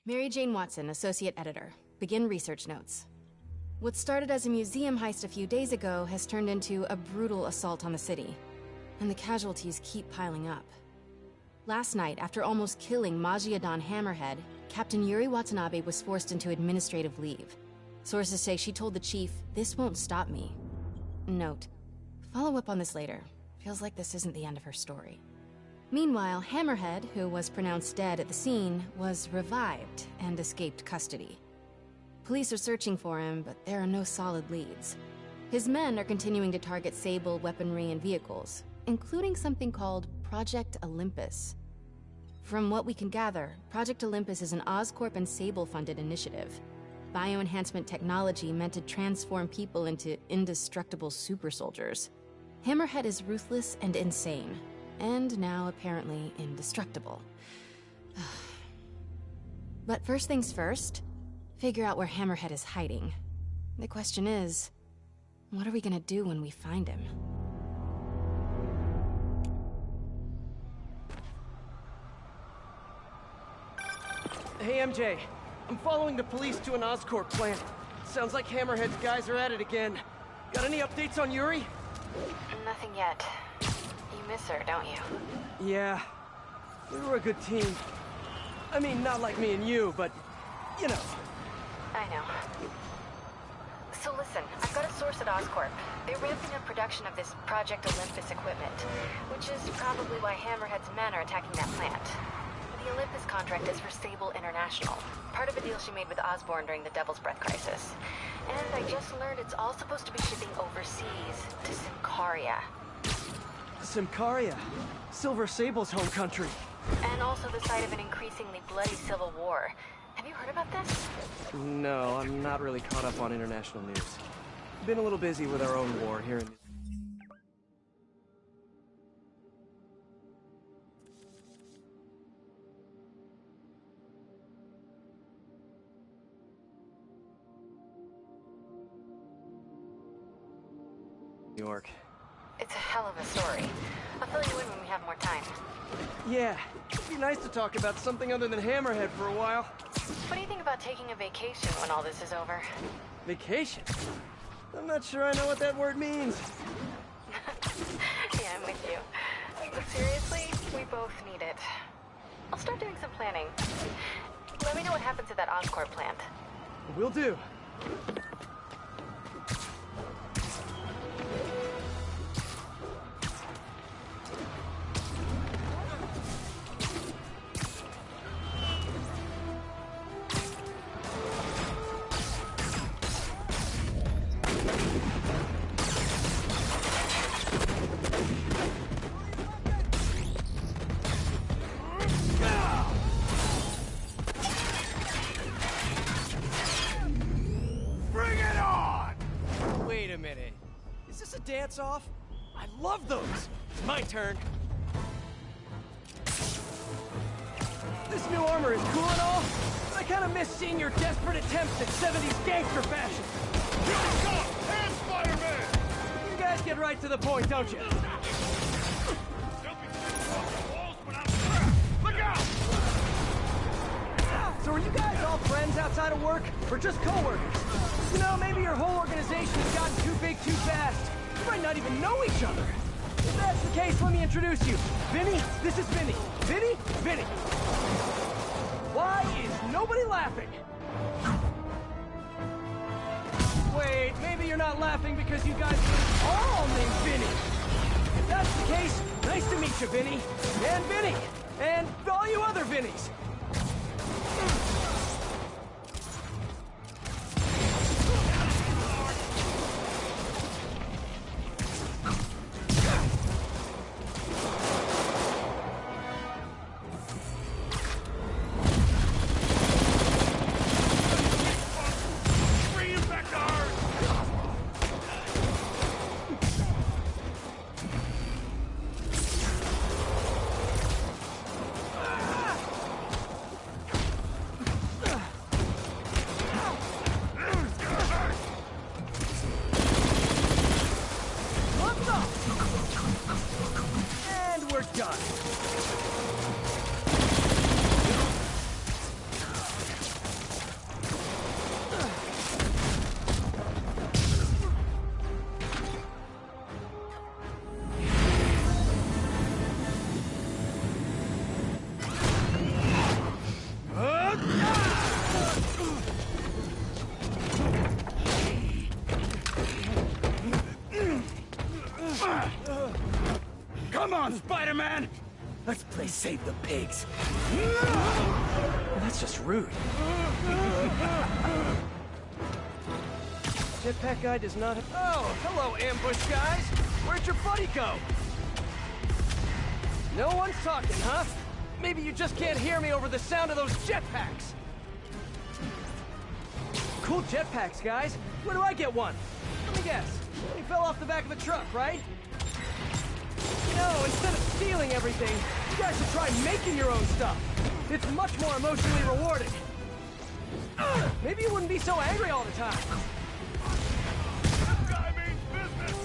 Mary Jane Watson, Associate Editor. Begin research notes. What started as a museum heist a few days ago has turned into a brutal assault on the city. And the casualties keep piling up. Last night, after almost killing Majidon Hammerhead, Captain Yuri Watanabe was forced into administrative leave. Sources say she told the chief, "This won't stop me." Note, follow up on this later. Feels like this isn't the end of her story. Meanwhile, Hammerhead, who was pronounced dead at the scene, was revived and escaped custody. Police are searching for him, but there are no solid leads. His men are continuing to target Sable weaponry and vehicles, including something called Project Olympus. From what we can gather, Project Olympus is an Oscorp and Sable-funded initiative. Bioenhancement technology meant to transform people into indestructible super soldiers. Hammerhead is ruthless and insane, and now apparently indestructible. But first things first, figure out where Hammerhead is hiding. The question is, what are we gonna do when we find him? Hey, MJ. I'm following the police to an Oscorp plant. Sounds like Hammerhead's guys are at it again. Got any updates on Yuri? Nothing yet. You miss her, don't you? Yeah. We were a good team. I mean, not like me and you, but, you know. I know. So listen, I've got a source at Oscorp. They're ramping up production of this Project Olympus equipment, which is probably why Hammerhead's men are attacking that plant. The Olympus contract is for Sable International, part of a deal she made with Osborn during the Devil's Breath crisis. And I just learned it's all supposed to be shipping overseas to Symkaria. Symkaria? Silver Sable's home country. And also the site of an increasingly bloody civil war. Have you heard about this? No, I'm not really caught up on international news. Been a little busy with our own war here in... New York. It's a hell of a story. I'll fill you in when we have more time. Yeah, it'd be nice to talk about something other than Hammerhead for a while. What do you think about taking a vacation when all this is over? Vacation? I'm not sure I know what that word means. Yeah, I'm with you. But seriously, we both need it. I'll start doing some planning. Let me know what happens at that Oscorp plant. Will do. Dance off? I love those! It's my turn. This new armor is cool and all, but I kinda miss seeing your desperate attempts at 70s gangster fashion. Hands, Spider-Man! You guys get right to the point, don't you? Look out! So are you guys all friends outside of work, or just co-workers? You know, maybe your whole organization has gotten too big too fast. You might not even know each other. If that's the case, let me introduce you. Vinny, this is Vinny. Vinny, Vinny. Why is nobody laughing? Wait, maybe you're not laughing because you guys are all named Vinny. If that's the case, nice to meet you, Vinny. And Vinny. And all you other Vinnies. on, Spider-Man! Let's play Save the Pigs. Well, that's just rude. Jetpack guy does not have... Oh, hello, ambush guys. Where'd your buddy go? No one's talking, huh? Maybe you just can't hear me over the sound of those jetpacks. Cool jetpacks, guys. Where do I get one? Let me guess. He fell off the back of a truck, right? No, instead of stealing everything, you guys should try making your own stuff. It's much more emotionally rewarding. Maybe you wouldn't be so angry all the time. This guy means business!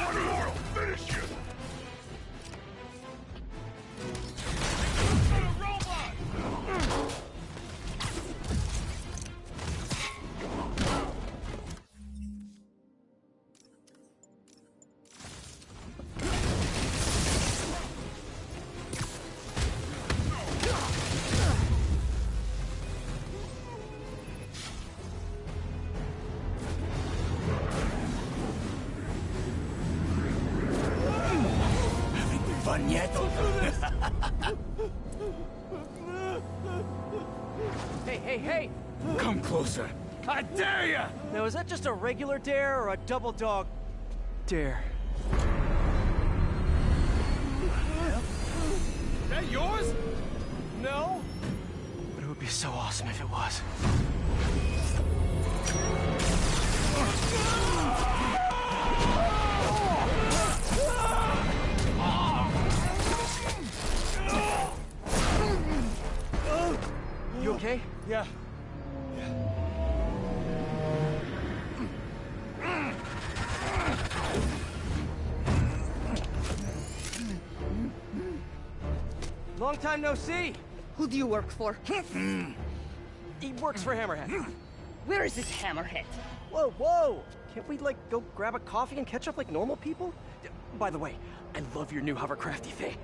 One more will finish you! Robot! Fun yet? Hey! Come closer. I dare ya! Now, is that just a regular dare or a double dog dare? Is that yours? No? But it would be so awesome if it was. You okay? Yeah. Long time no see. Who do you work for? He works for Hammerhead. Where is this hammerhead? Whoa! Can't we, like, go grab a coffee and catch up like normal people? By the way, I love your new hovercrafty thing.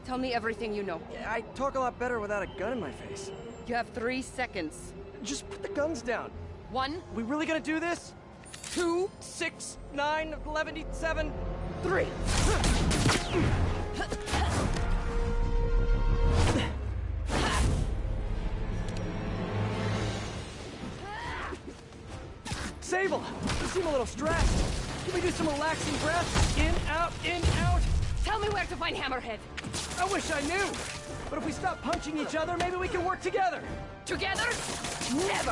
Tell me everything you know. I talk a lot better without a gun in my face. You have 3 seconds. Just put the guns down. 1, We really gonna do this? 2, 6, 9, 11, 7... 3. Sable, you seem a little stressed. Can we do some relaxing breaths? In, out. Tell me where to find Hammerhead. I wish I knew. But if we stop punching each other, maybe we can work together. Together? Never.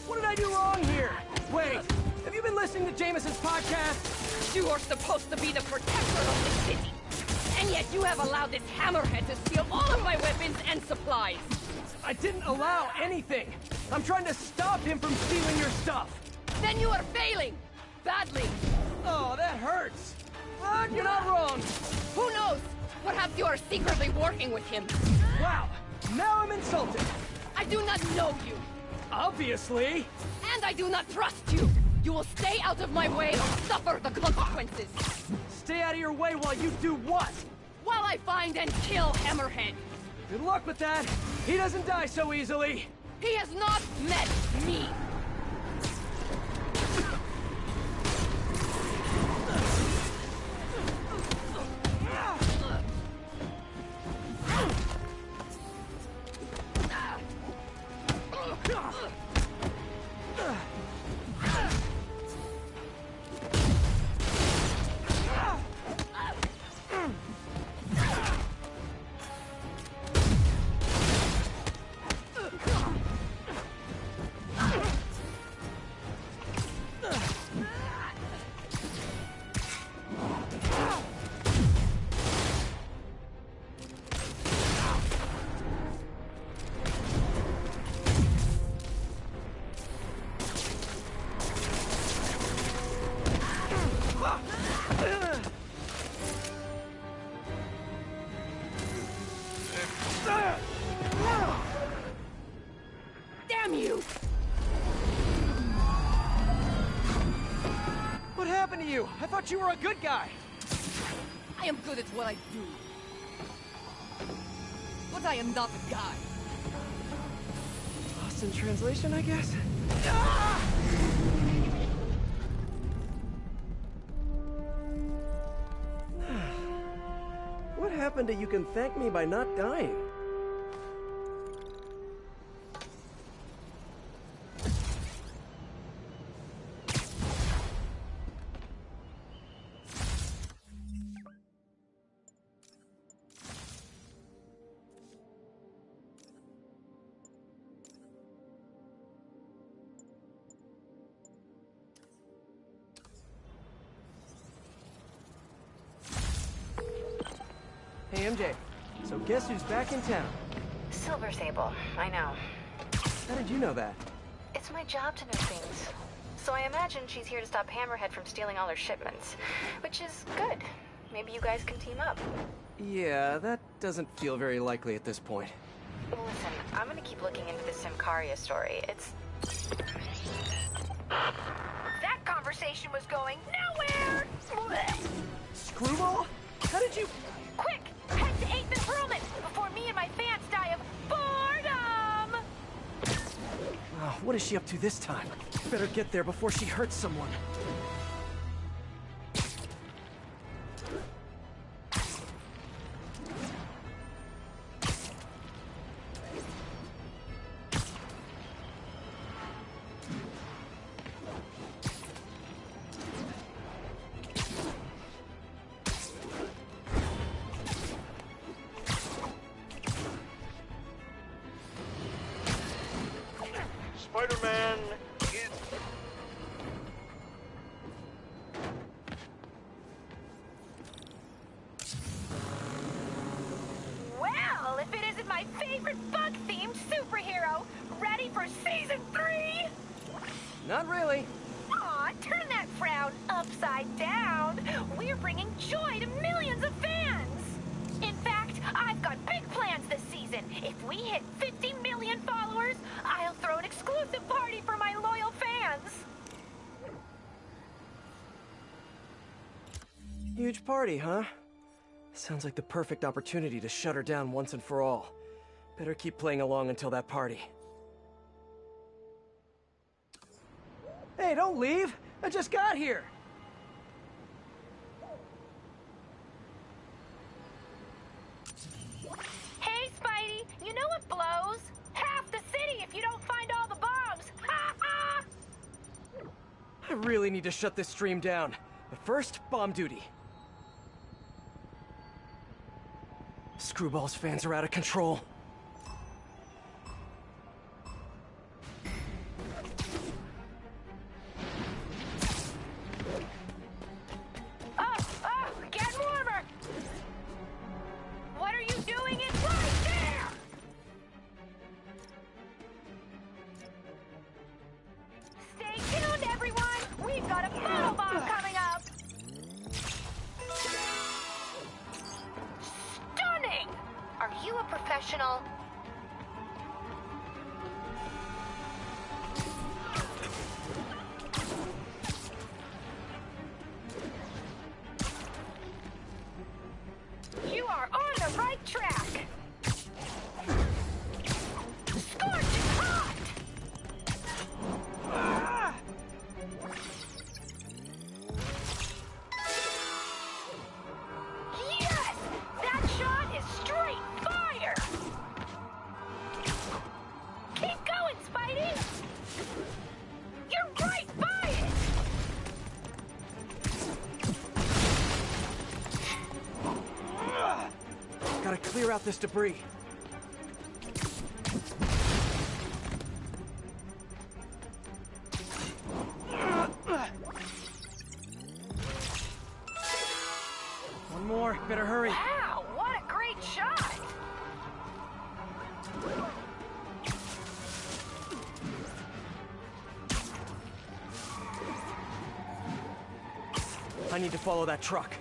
What did I do wrong here? Wait, have you been listening to Jameson's podcast? You are supposed to be the protector of the city. And yet you have allowed this Hammerhead to steal all of my weapons and supplies. I didn't allow anything. I'm trying to stop him from stealing your stuff. Then you are failing. Badly. Oh, that hurts. But you're not wrong. Who knows? Perhaps you are secretly working with him. Wow, now I'm insulted. I do not know you. Obviously. And I do not trust you. You will stay out of my way or suffer the consequences. Stay out of your way while you do what? While I find and kill Hammerhead. Good luck with that. He doesn't die so easily. He has not met me. Damn you! What happened to you? I thought you were a good guy. I am good at what I do. but I am not a guy. Lost in translation, I guess? What happened to you can thank me by not dying? Hey, MJ. So guess who's back in town? Silver Sable, I know. How did you know that? It's my job to know things. So I imagine she's here to stop Hammerhead from stealing all her shipments. Which is good. Maybe you guys can team up. Yeah, that doesn't feel very likely at this point. Well, listen, I'm gonna keep looking into this Simcaria story. It's... That conversation was going nowhere! Screwball? How did you... Quick! Head to 8th and Perlman before me and my fans die of boredom! Oh, what is she up to this time? Better get there before she hurts someone. Spider-Man is... Well, if it isn't my favorite bug-themed superhero, ready for Season 3? Not really. Aw, turn that frown upside down. We're bringing joy to millions of fans. In fact, I've got big plans this season. If we hit 50 million followers, I'll throw an exclusive party for my loyal fans. Huge party, huh? Sounds like the perfect opportunity to shut her down once and for all. Better keep playing along until that party. Hey, don't leave! I just got here! Hey, Spidey, you know what blows? Half the city if you don't find all the bombs. Ha ha! I really need to shut this stream down. But first, bomb duty. Screwball's fans are out of control. Oh, get warmer! What are you doing? It's right there! Stay tuned, everyone! We've got a photo bomb coming up! Stunning! Are you a professional? You are on the right track! Scorching hot! Yes! That shot is straight fire! Keep going, Spidey! You're right by it! Gotta clear out this debris. One more, better hurry. Wow, what a great shot! I need to follow that truck.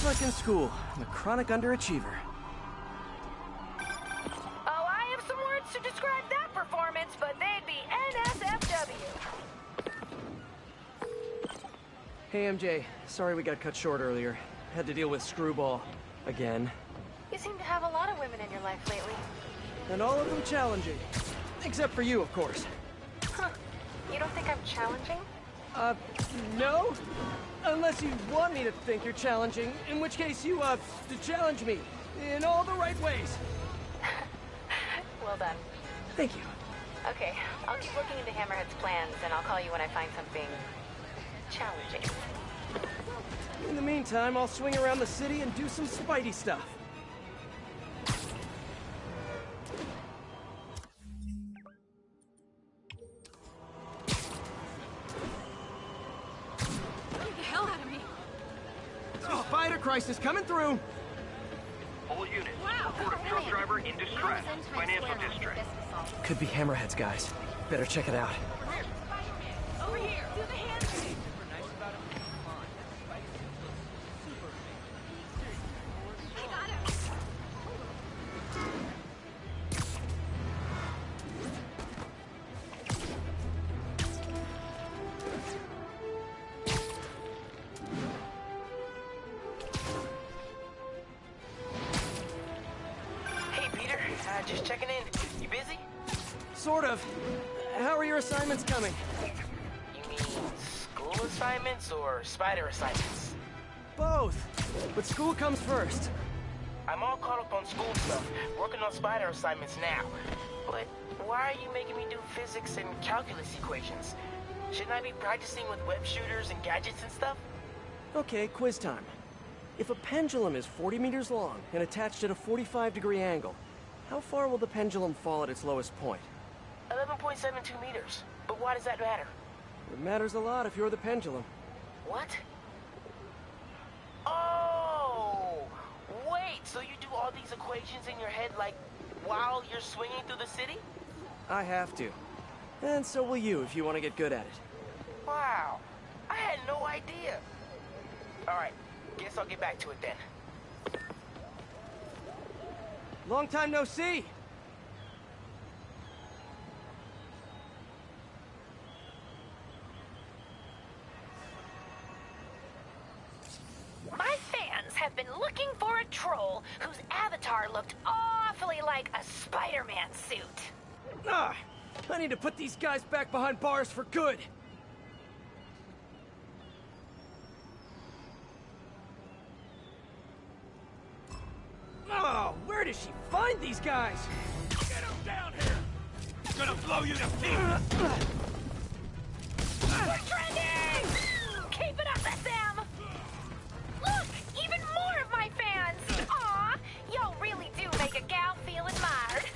Just like in school, I'm a chronic underachiever. Oh, I have some words to describe that performance, but they'd be NSFW. Hey, MJ. Sorry we got cut short earlier. Had to deal with Screwball. Again. You seem to have a lot of women in your life lately. And all of them challenging. Except for you, of course. Huh. You don't think I'm challenging? No? Unless you want me to think you're challenging, in which case you, challenge me. In all the right ways. Well done. Thank you. Okay, I'll keep looking into Hammerhead's plans, and I'll call you when I find something challenging. In the meantime, I'll swing around the city and do some Spidey stuff. Get the hell out of me! Spider crisis coming through! All units. Wow! Report a truck driver in distress. Financial distress. Could be Hammerheads, guys. Better check it out. Over here! Do the handshake! I got him! Hey, Peter. Just checking in. You busy? Sort of. How are your assignments coming? You mean school assignments or spider assignments? Both. But school comes first. I'm all caught up on school stuff, working on spider assignments now. But why are you making me do physics and calculus equations? Shouldn't I be practicing with web shooters and gadgets and stuff? Okay, quiz time. If a pendulum is 40 meters long and attached at a 45-degree angle, how far will the pendulum fall at its lowest point? 11.72 meters. But why does that matter? It matters a lot if you're the pendulum. What? Oh! Wait, so you do all these equations in your head like while you're swinging through the city? I have to. And so will you if you want to get good at it. Wow, I had no idea. All right, guess I'll get back to it then. Long time no see! My fans have been looking for a troll whose avatar looked awfully like a Spider-Man suit. Ah! I need to put these guys back behind bars for good! Oh, where does she find these guys? Get him down here! He's gonna blow you to pieces! We're trending! Keep it up, SM! Look! Even more of my fans! Aw! Y'all really do make a gal feel admired.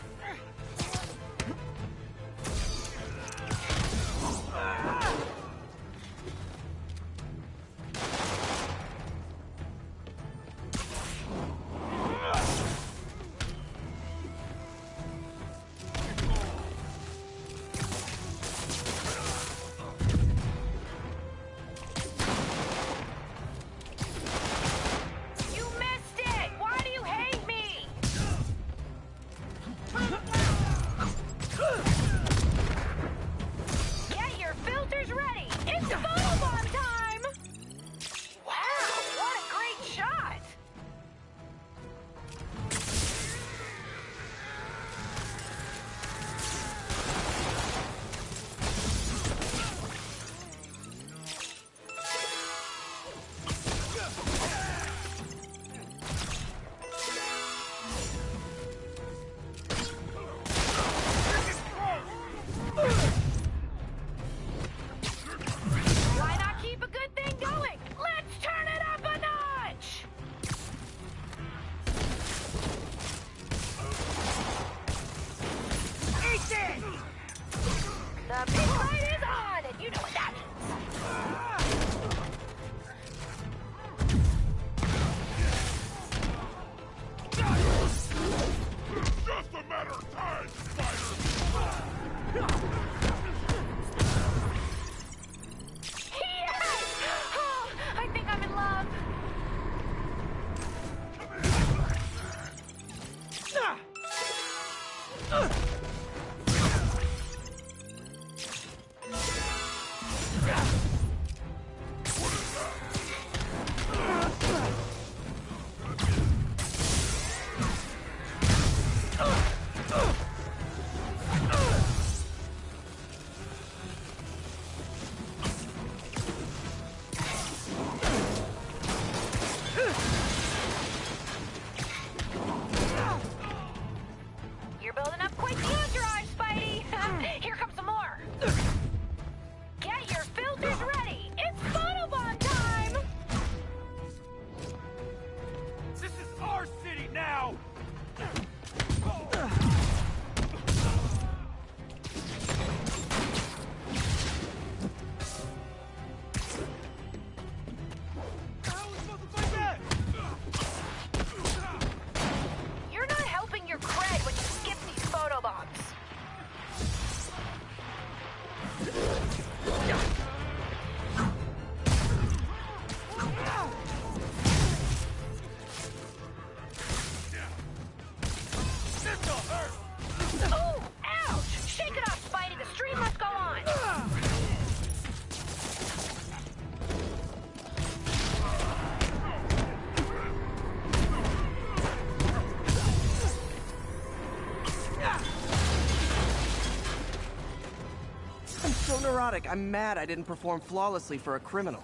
neurotic. I'm mad I didn't perform flawlessly for a criminal.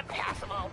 Passable.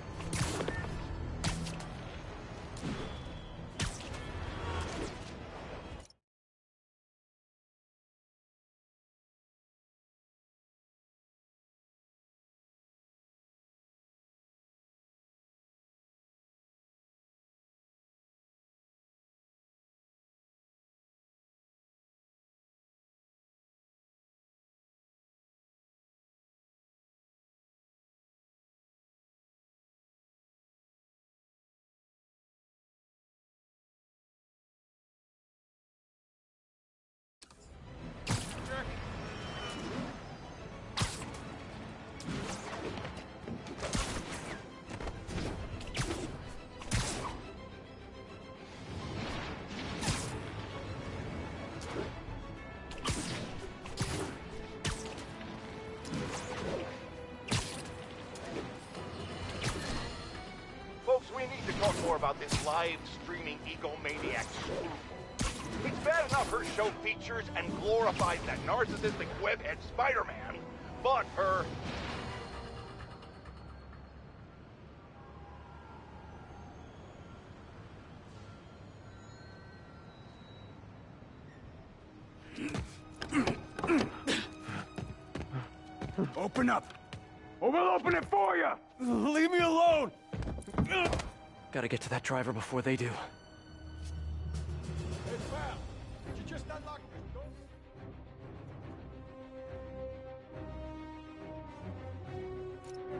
We need to talk more about this live streaming egomaniac screwball. It's bad enough her show features and glorifies that narcissistic webhead Spider-Man, but her... Open up! Or we'll open it for you! Leave me alone! Gotta get to that driver before they do. Hey, pal, did you just unlock this door?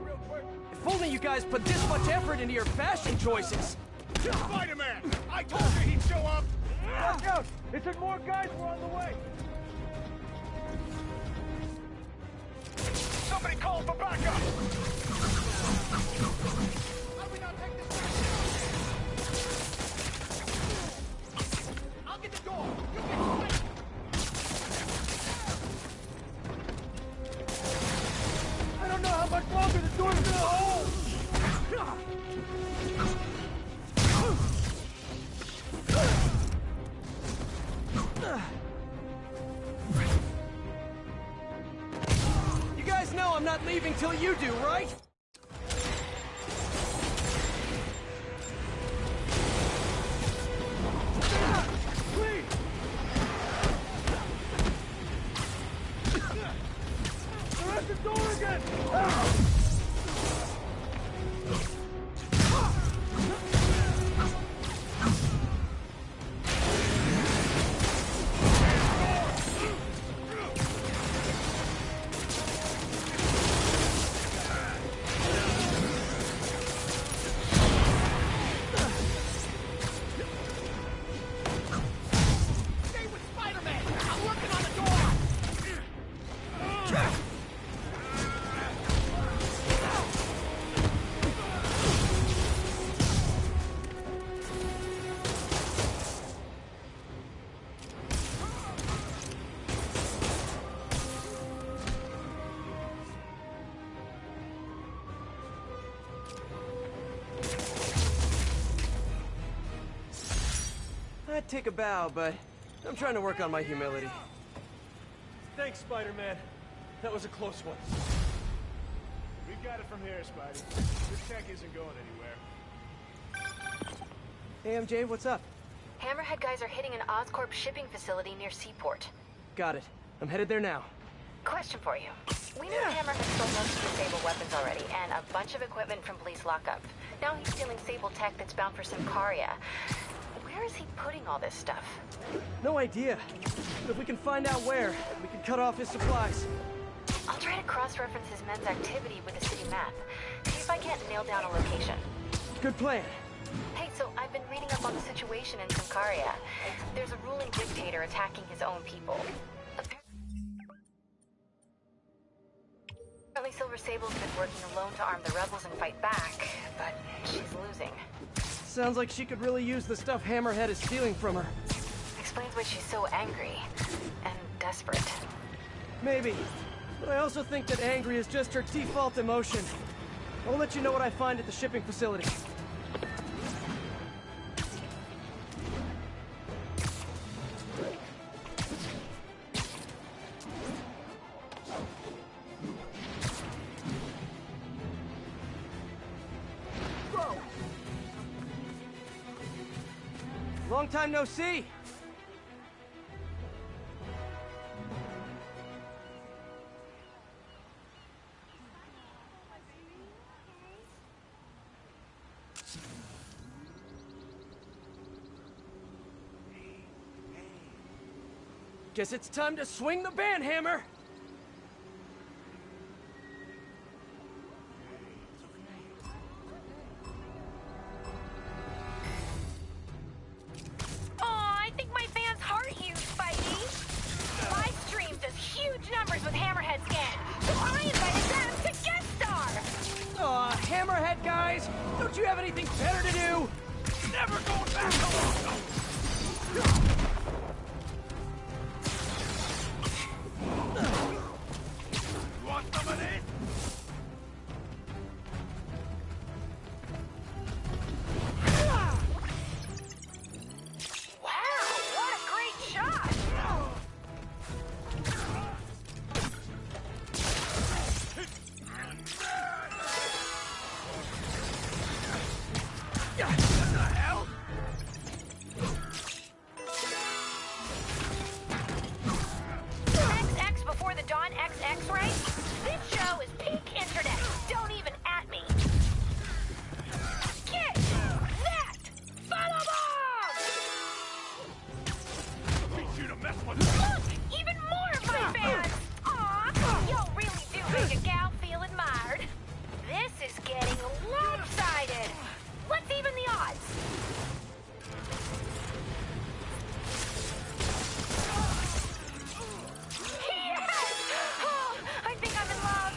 Real quick. If only you guys put this much effort into your fashion choices! Spider-Man! I told you he'd show up! Watch out! It's in more guys, we're on the way! Somebody call for backup! How do we not take this back? I'll get the door! You get the light! I don't know how much longer the door's gonna hold! You guys know I'm not leaving till you do, right? Please! They're at the door again! Stay with Spider-Man! I'm working on the door! I'd take a bow, but I'm trying to work on my humility. Thanks, Spider-Man. That was a close one. We got it from here, Spidey. This tech isn't going anywhere. Hey, MJ, what's up? Hammerhead guys are hitting an Oscorp shipping facility near Seaport. Got it. I'm headed there now. Question for you. We know Hammerhead stole most of the Sable weapons already, and a bunch of equipment from Police Lockup. Now he's stealing Sable tech that's bound for Symkaria. Where is he putting all this stuff? No idea. But if we can find out where, we can cut off his supplies. I'll try to cross-reference his men's activity with the city map. See if I can't nail down a location. Good plan. Hey, so I've been reading up on the situation in Symkaria. There's a ruling dictator attacking his own people. Apparently Silver Sable's been working alone to arm the rebels and fight back, but she's losing. Sounds like she could really use the stuff Hammerhead is stealing from her. Explains why she's so angry and desperate. Maybe. But I also think that angry is just her default emotion. I'll let you know what I find at the shipping facility. Long time no see. Guess it's time to swing the band hammer. I think my fans heart you, Spidey. My stream does huge numbers with Hammerhead Scan, so I invited them to guest star. Aw, Hammerhead guys, don't you have anything better to do? Never going back to Longo. You want some of this? Wow, what a great shot! What the hell? XX before the dawn XX, right? This show is peak internet. Don't even at me. Get that! Follow bomb! Teach you to mess with Look! Even more of my fans! Aw, y'all really do make a gal feel admired. This is getting lopsided. Let's even the odds. Yes! Oh, I think I'm in love.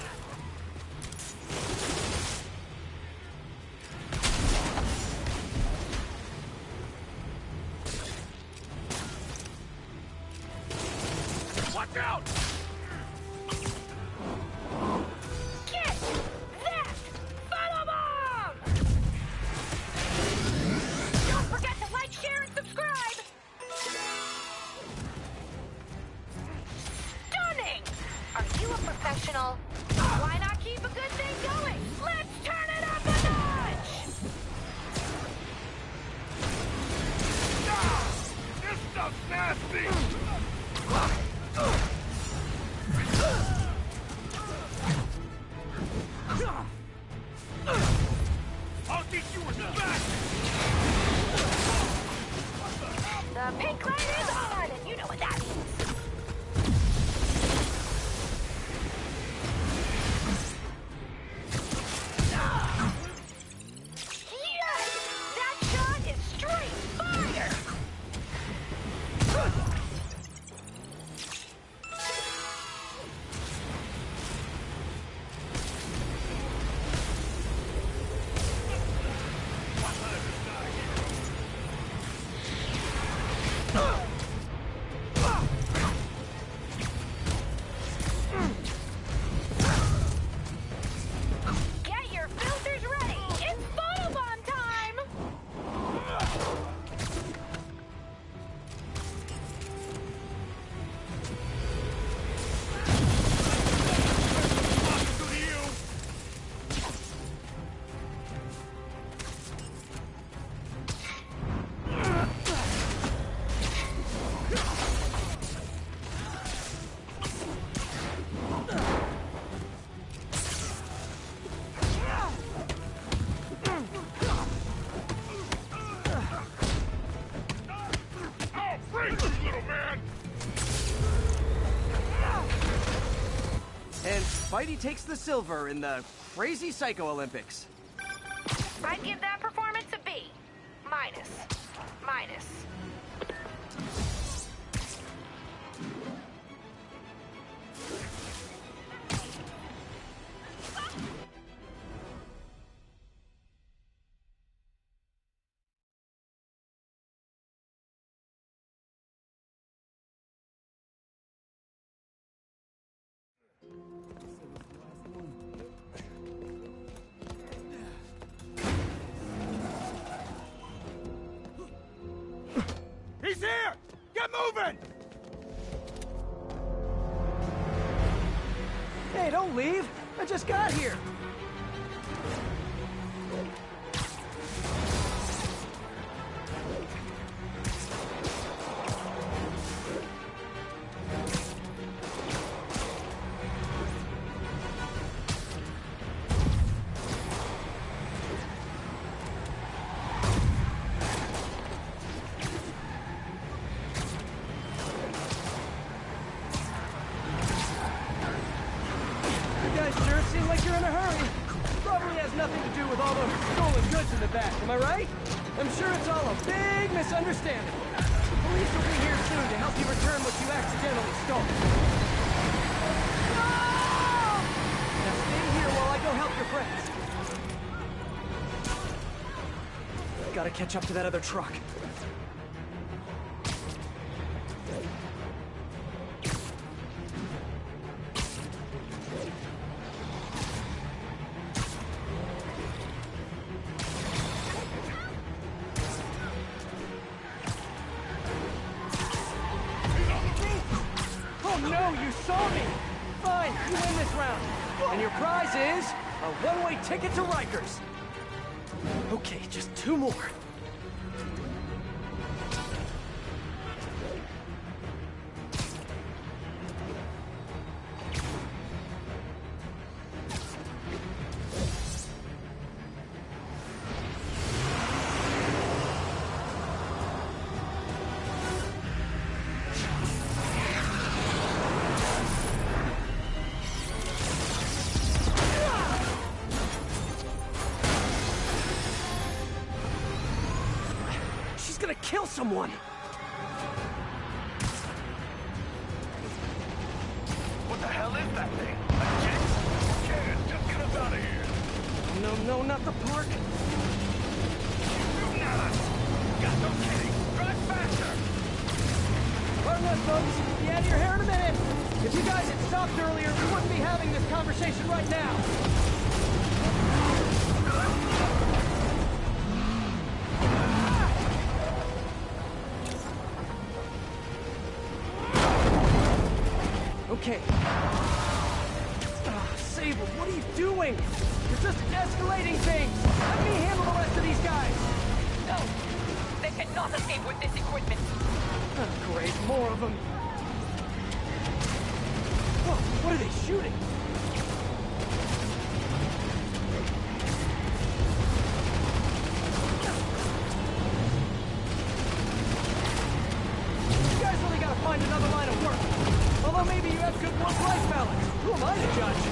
Watch out! Get that! Follow bomb! Don't forget to like, share, and subscribe! Stunning! Are you a professional? Why not keep a good thing going? Let's turn it up a notch! This stuff's nasty! I'll teach you respect! The pink light is on, and you know what that means. Yes! That shot is straight fire! Get your filters ready! It's photobomb time! Oh, freeze, little man! And Spidey takes the silver in the Crazy Psycho Olympics. I'd give that performance a B. Minus. Minus. He's here! Get moving! Hey, don't leave. I just got here. guys sure seem like you're in a hurry. Probably has nothing to do with all those stolen goods in the back, am I right? I'm sure it's all a big misunderstanding. The police will be here soon to help you return what you accidentally stole. No! Now stay here while I go help your friends. Gotta catch up to that other truck. And your prize is a one-way ticket to Rikers. Okay, just 2 more. Gonna kill someone! What the hell is that thing? A jet? Ken, just get us out of here. No, not the park. Do not! God, no kidding! Drive faster! Pardon us, folks. Be out of your hair in a minute. If you guys had stopped earlier, we wouldn't be having this conversation right now. Okay. Sable, what are you doing? You're just escalating things! Let me handle the rest of these guys! No! They cannot escape with this equipment! Oh, great, more of them. Whoa, what are they shooting? You guys really gotta find another line of work. Although maybe you have good work-life balance. Who am I to judge?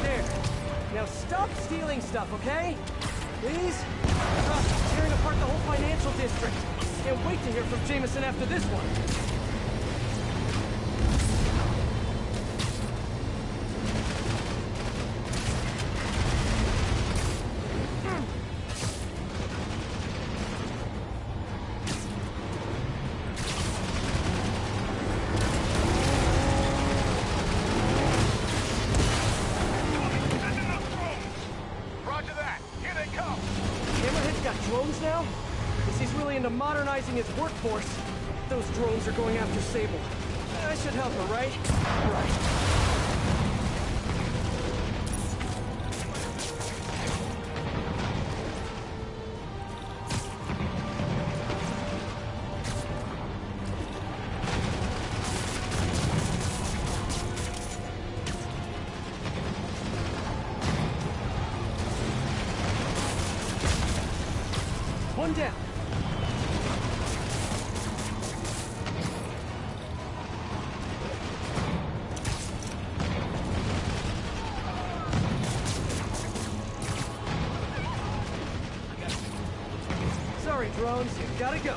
There. Now stop stealing stuff, okay? Please? Gosh, it's tearing apart the whole financial district. Can't wait to hear from Jameson after this one. Drones now? Guess he's really into modernizing his workforce. Those drones are going after Sable. I should help her, right? Right. One down. Sorry, drones, you gotta go.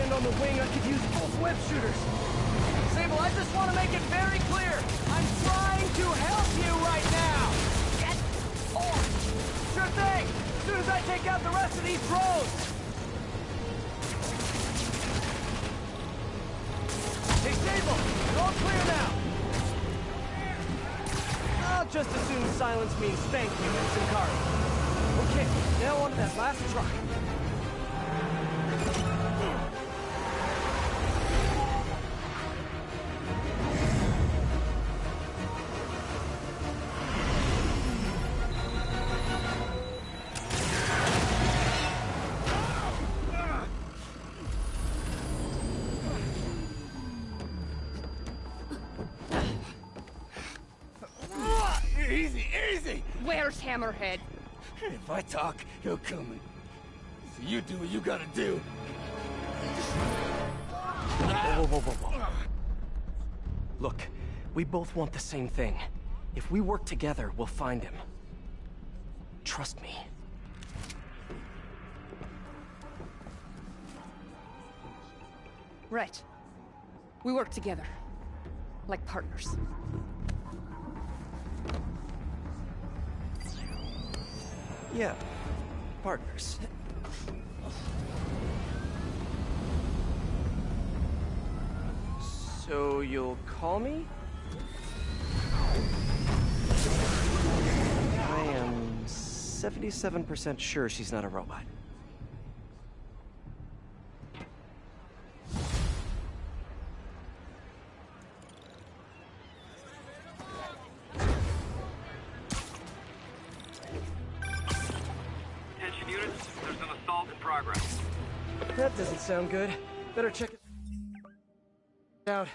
On the wing, I could use both web shooters. Sable, I just want to make it very clear. I'm trying to help you right now. Get on! Sure thing. As soon as I take out the rest of these drones. Hey, Sable, Clear now! I'll just assume silence means thank you and some cardio. Okay, now on to that last truck. Easy, easy! Where's Hammerhead? If I talk, he'll come. So you do what you gotta do. Whoa. Look, we both want the same thing. If we work together, we'll find him. Trust me. Right. We work together. Like partners. Yeah, partners. So you'll call me? I am 77% sure she's not a robot. Attention units, there's an assault in progress. That doesn't sound good. Better check it out.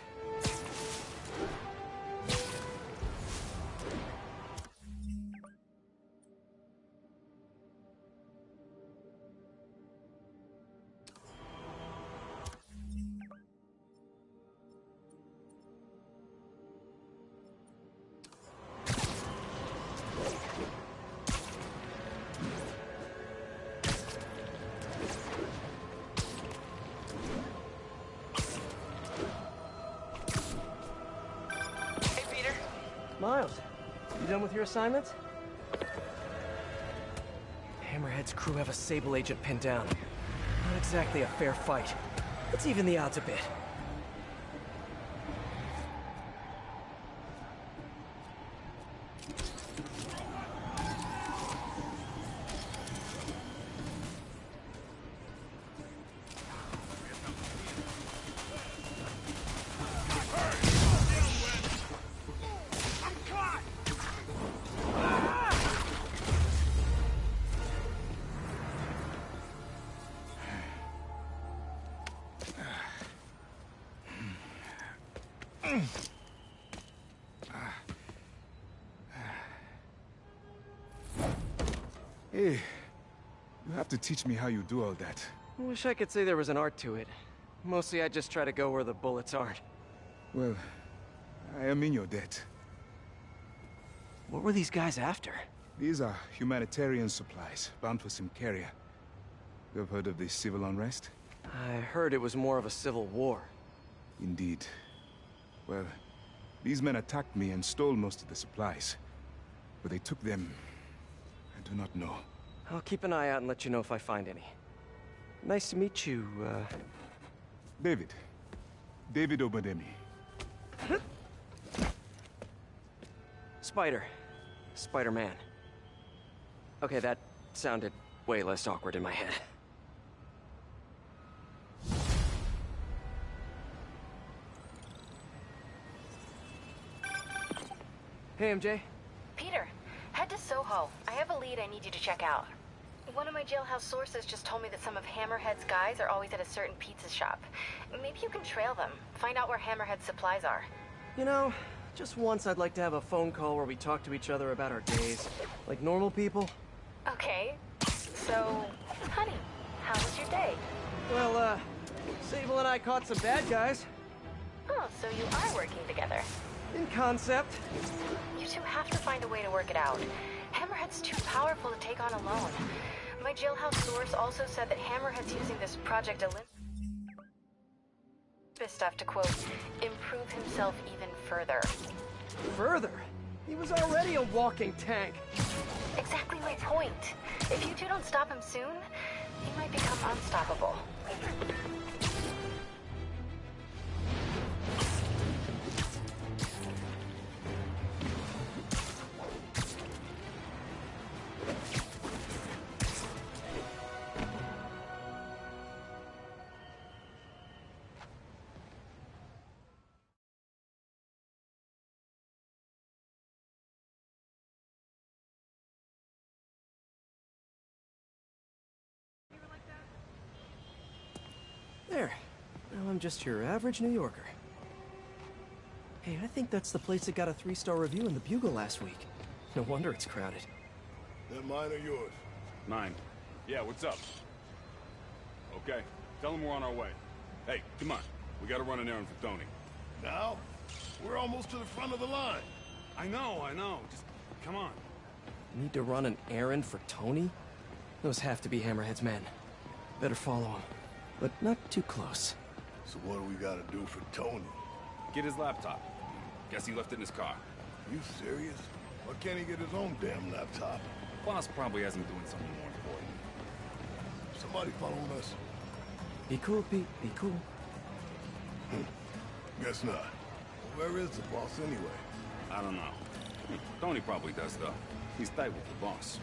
Miles, you done with your assignments? Hammerhead's crew have a Sable agent pinned down. Not exactly a fair fight. Let's even the odds a bit. Hey, you have to teach me how you do all that. I wish I could say there was an art to it. Mostly I just try to go where the bullets aren't. Well, I am in your debt. What were these guys after? These are humanitarian supplies, bound for some carrier. You have heard of this civil unrest? I heard it was more of a civil war. Indeed. Well, these men attacked me and stole most of the supplies. Where they took them, I do not know. I'll keep an eye out and let you know if I find any. Nice to meet you, David. David Obademi. Spider. Spider-Man. Okay, that sounded way less awkward in my head. Hey, MJ. Peter, head to Soho. I have a lead I need you to check out. One of my jailhouse sources just told me that some of Hammerhead's guys are always at a certain pizza shop. Maybe you can trail them, find out where Hammerhead's supplies are. You know, just once I'd like to have a phone call where we talk to each other about our days. Like normal people. Okay. So, honey, how was your day? Well, Sable and I caught some bad guys. Oh, so you are working together. In concept. You two have to find a way to work it out. Hammerhead's too powerful to take on alone. My jailhouse source also said that Hammerhead's using this Project Olympus stuff to, quote, improve himself even further. Further? He was already a walking tank. Exactly my point. If you two don't stop him soon, he might become unstoppable. There. Now I'm just your average New Yorker. Hey, I think that's the place that got a 3-star review in the Bugle last week. No wonder it's crowded. That mine or yours? Mine. Yeah, what's up? Okay, tell them we're on our way. Hey, come on. We gotta run an errand for Tony. Now? We're almost to the front of the line. I know. Just, come on. Need to run an errand for Tony? Those have to be Hammerhead's men. Better follow him, but not too close. So what do we gotta do for Tony? Get his laptop. Guess he left it in his car. You serious? Why can't he get his own damn laptop? Boss probably has him doing something more important. Somebody following us? Be cool, Pete. Be cool. Guess not. Where is the boss anyway? I don't know. Tony probably does, though. He's tight with the boss.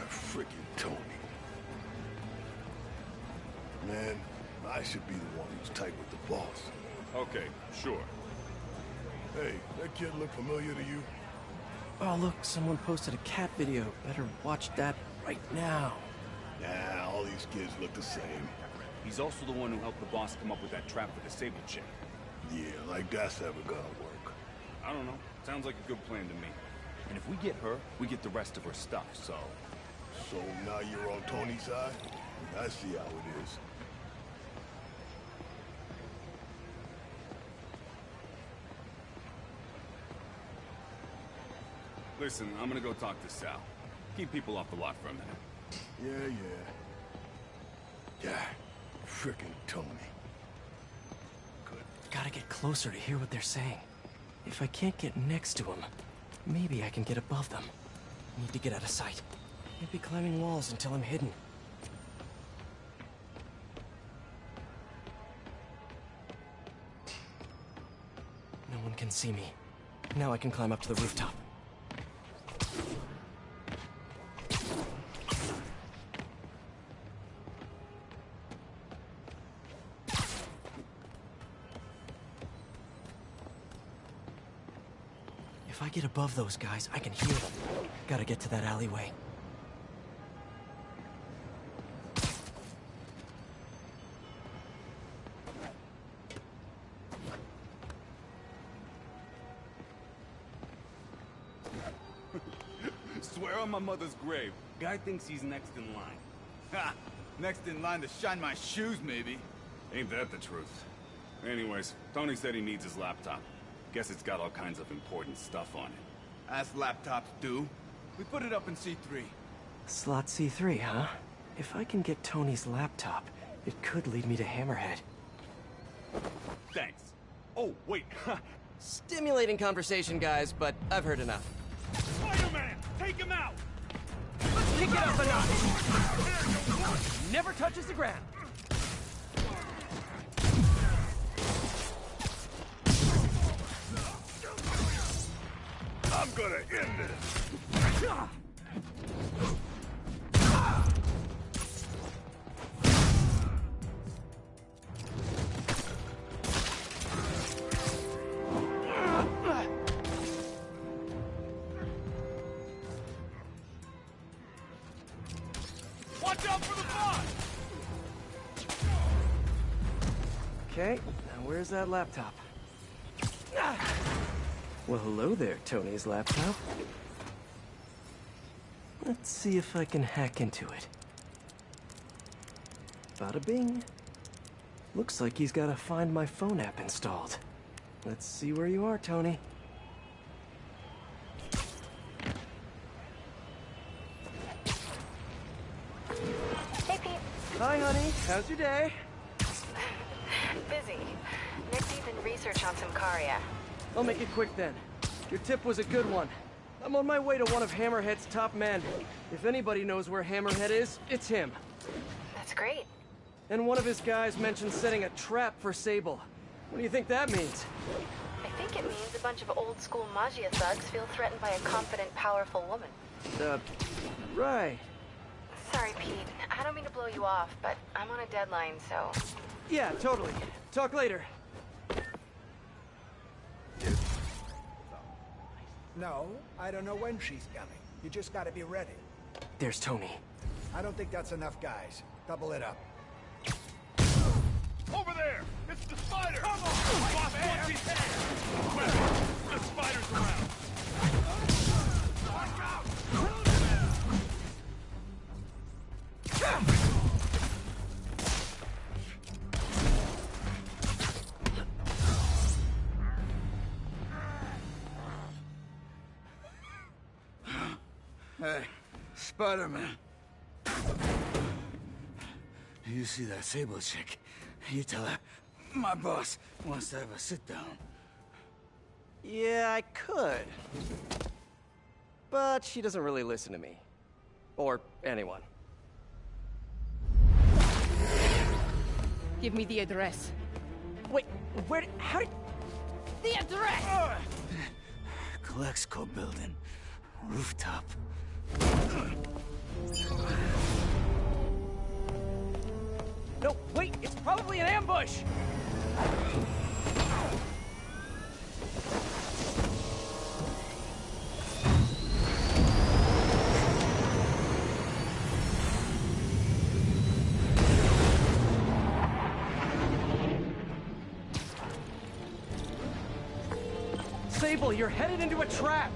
Freaking Tony. Man, I should be the one who's tight with the boss. Okay, sure. Hey, that kid look familiar to you? Oh, look, someone posted a cat video. Better watch that right now. Nah, all these kids look the same. He's also the one who helped the boss come up with that trap for the Sable chick. Yeah, like that's ever gonna work. I don't know. Sounds like a good plan to me. And if we get her, we get the rest of her stuff, so... So now you're on Tony's side? I see how it is. Listen, I'm gonna go talk to Sal. Keep people off the lot for a minute. Yeah. Frickin' Tony. Good. Gotta get closer to hear what they're saying. If I can't get next to them, maybe I can get above them. Need to get out of sight. Can't be climbing walls until I'm hidden. No one can see me. Now I can climb up to the rooftop. If I get above those guys, I can hear them. Gotta get to that alleyway. Swear on my mother's grave. Guy thinks he's next in line. Ha! Next in line to shine my shoes, maybe. Ain't that the truth? Anyways, Tony said he needs his laptop. Guess it's got all kinds of important stuff on it. As laptops do. We put it up in C3. Slot C3, huh? If I can get Tony's laptop, it could lead me to Hammerhead. Thanks. Oh, wait. Stimulating conversation, guys, but I've heard enough. Spider-Man! Take him out! Let's kick it up a notch! Never touches the ground. I'm gonna end this. Watch out for the boss! Okay, now where's that laptop? Well, hello there, Tony's laptop. Let's see if I can hack into it. Bada bing. Looks like he's got a Find My Phone app installed. Let's see where you are, Tony. Hey, Pete. Hi, honey. How's your day? Busy. Neck-deep in research on some Karia. I'll make it quick then. Your tip was a good one. I'm on my way to one of Hammerhead's top men. If anybody knows where Hammerhead is, it's him. That's great. And one of his guys mentioned setting a trap for Sable. What do you think that means? I think it means a bunch of old-school Magia thugs feel threatened by a confident, powerful woman. Right. Sorry, Pete. I don't mean to blow you off, but I'm on a deadline, so... Yeah, totally. Talk later. No, I don't know when she's coming. You just gotta be ready. There's Tony. I don't think that's enough, guys. Double it up. Oh there! It's the spider! Come on! Boss wants his head! Well, the spider's around! Watch out! Hey, Spider-Man. You see that Sable chick? You tell her my boss wants to have a sit-down. Yeah, I could. But she doesn't really listen to me. Or anyone. Give me the address. Wait, how did... The address! Colexco building. Rooftop. No, wait, it's probably an ambush! Sable, you're headed into a trap!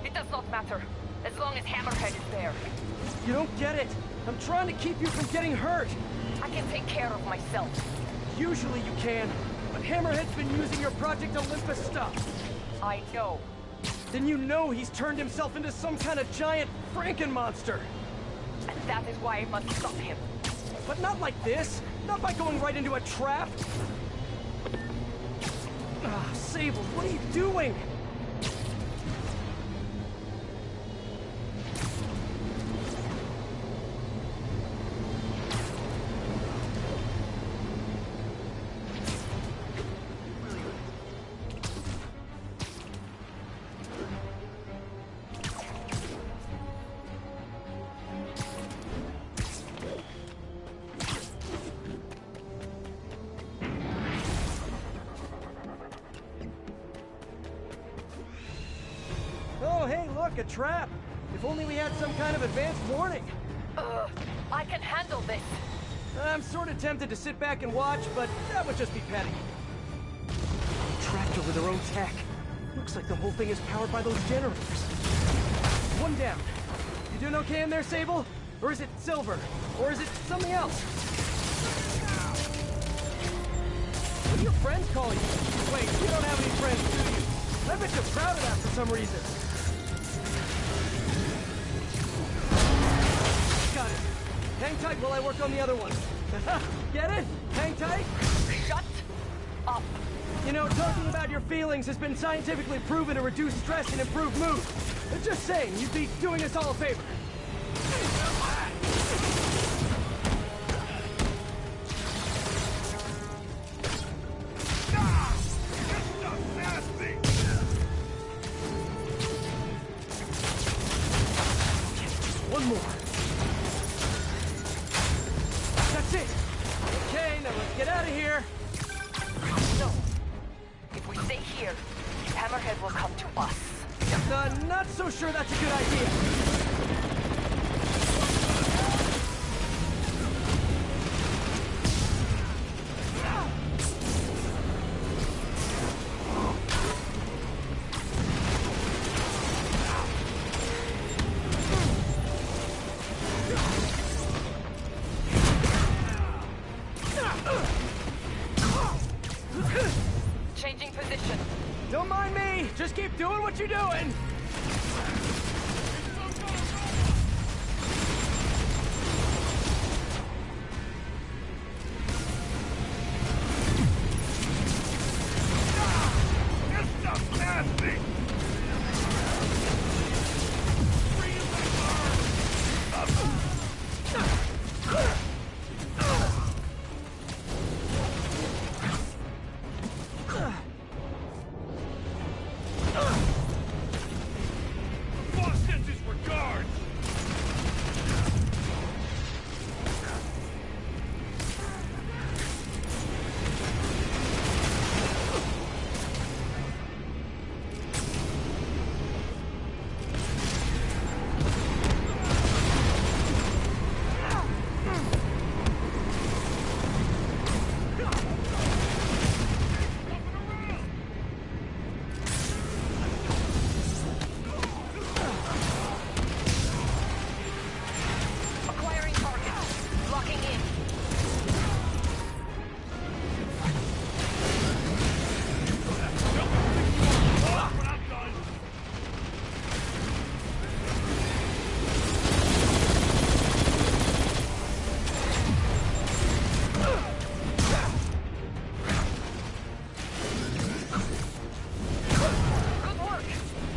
It does not matter, as long as Hammerhead is there. You don't get it. I'm trying to keep you from getting hurt. I can take care of myself. Usually you can, but Hammerhead's been using your Project Olympus stuff. I know. Then you know he's turned himself into some kind of giant Franken-monster. And that is why I must stop him. But not like this. Not by going right into a trap. Ah, Sable, what are you doing? Oh, hey, look, a trap. If only we had some kind of advanced warning. I can handle this. I'm sort of tempted to sit back and watch, but that would just be petty. Tractor with their own tech. Looks like the whole thing is powered by those generators. One down. You doing okay in there, Sable? Or is it Silver? Or is it something else? What do your friends call you? Wait, you don't have any friends, do you? I bet you're proud of that for some reason. Got it. Hang tight while I work on the other one. Get it? Hang tight? Shut up. You know, talking about your feelings has been scientifically proven to reduce stress and improve mood. Just saying, you'd be doing us all a favor. One more. That's it. Okay, now let's get out of here. No. If we stay here, Hammerhead will come to us. Not so sure that's a good idea. Changing position. Don't mind me. Just keep doing what you're doing.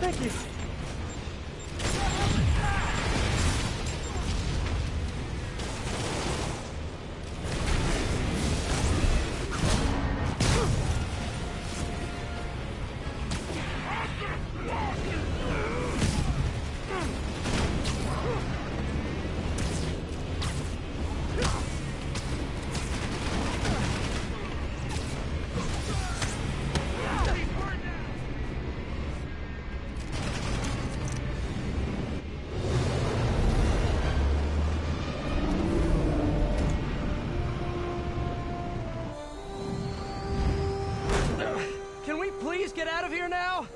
Thank you. Can we please get out of here now?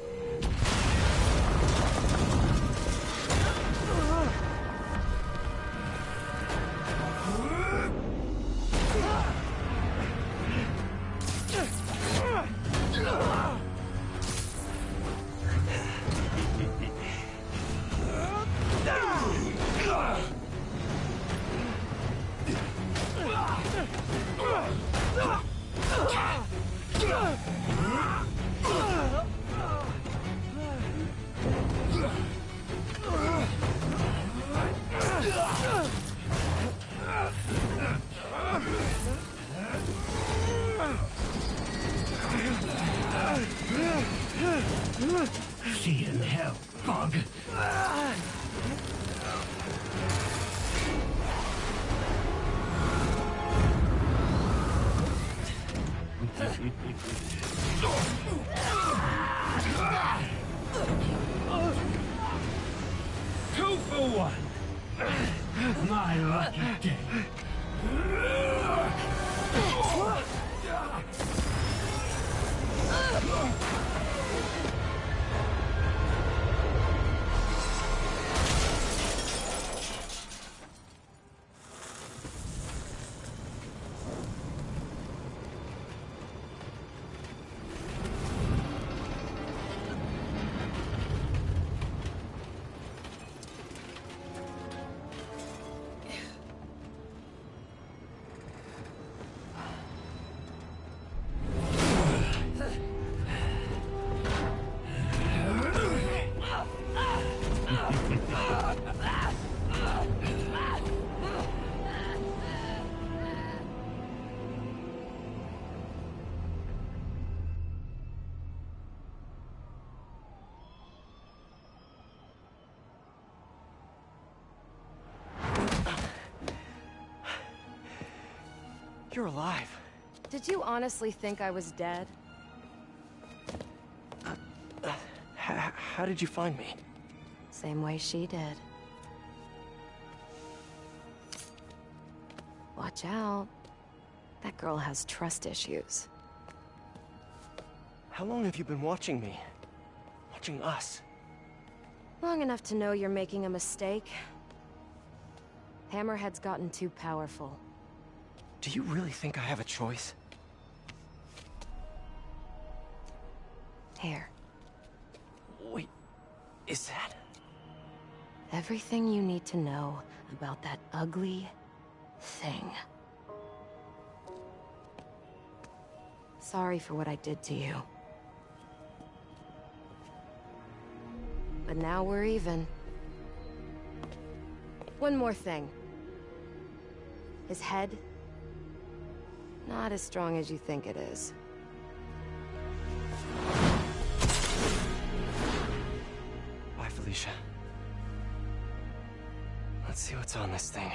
See you in hell, bug. Two for one. My lucky day. You're alive. Did you honestly think I was dead? How did you find me? Same way she did. Watch out. That girl has trust issues. How long have you been watching me? Watching us? Long enough to know you're making a mistake. Hammerhead's gotten too powerful. Do you really think I have a choice? Here. Wait, is that... Everything you need to know about that ugly thing. Sorry for what I did to you. But now we're even. One more thing. His head, not as strong as you think it is. Bye, Felicia. Let's see what's on this thing.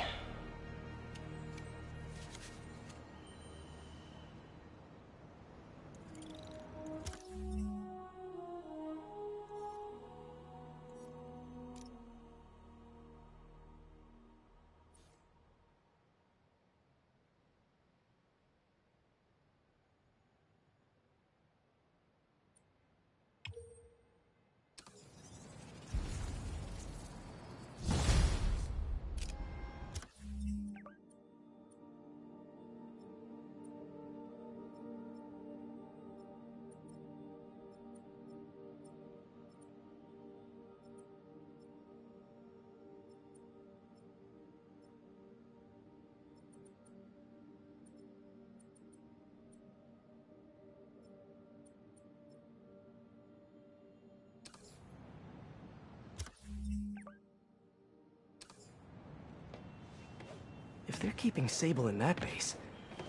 If they're keeping Sable in that base,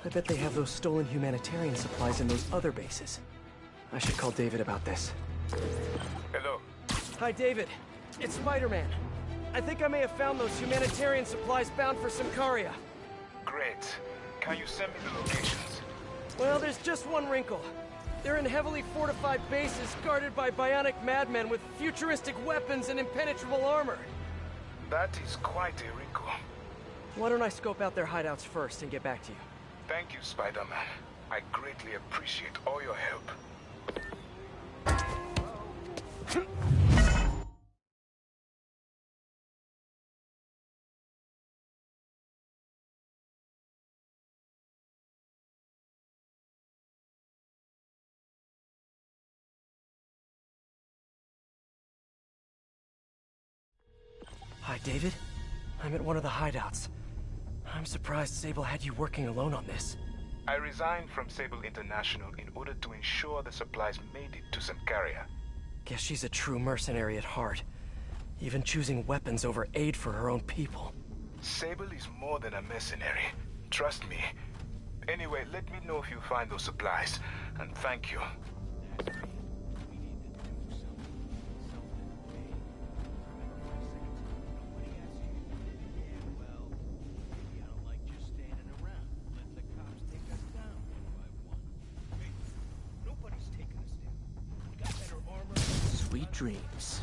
I bet they have those stolen humanitarian supplies in those other bases. I should call David about this. Hello. Hi, David. It's Spider-Man. I think I may have found those humanitarian supplies bound for Symkaria. Great. Can you send me the locations? Well, there's just one wrinkle. They're in heavily fortified bases guarded by bionic madmen with futuristic weapons and impenetrable armor. That is quite a wrinkle. Why don't I scope out their hideouts first and get back to you? Thank you, Spider-Man. I greatly appreciate all your help. Hi, David. I'm at one of the hideouts. I'm surprised Sable had you working alone on this. I resigned from Sable International in order to ensure the supplies made it to Symkaria. Guess she's a true mercenary at heart. Even choosing weapons over aid for her own people. Sable is more than a mercenary. Trust me. Anyway, let me know if you find those supplies. And thank you. Sweet dreams.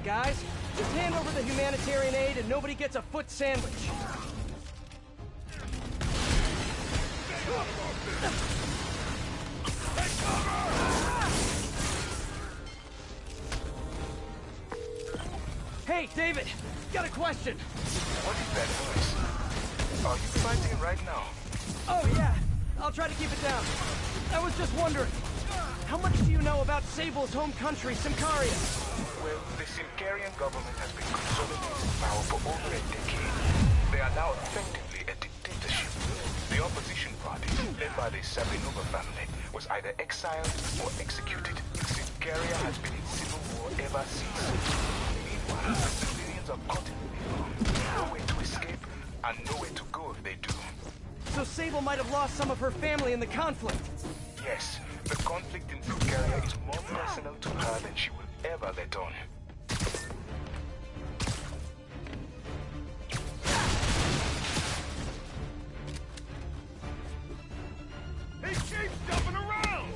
Guys, just hand over the humanitarian aid and nobody gets a foot sandwich. Hey, David, got a question. What is that noise? Are you fighting right now? Oh, yeah. I'll try to keep it down. I was just wondering, how much do you know about Sable's home country, Symkaria? Well, the Symkarian government has been consolidating power for over a decade. They are now effectively a dictatorship. The opposition party, led by the Sabinova family, was either exiled or executed. Symkaria has been in civil war ever since. Meanwhile, civilians are caught in the middle. No way to escape, and no way to go if they do. So Sable might have lost some of her family in the conflict? Yes, the conflict in Symkaria is more personal to her than she will ever let on. He keeps jumping around!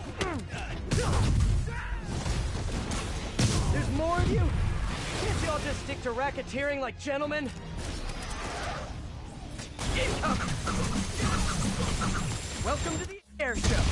There's more of you? Can't y'all just stick to racketeering like gentlemen? Welcome to the air show.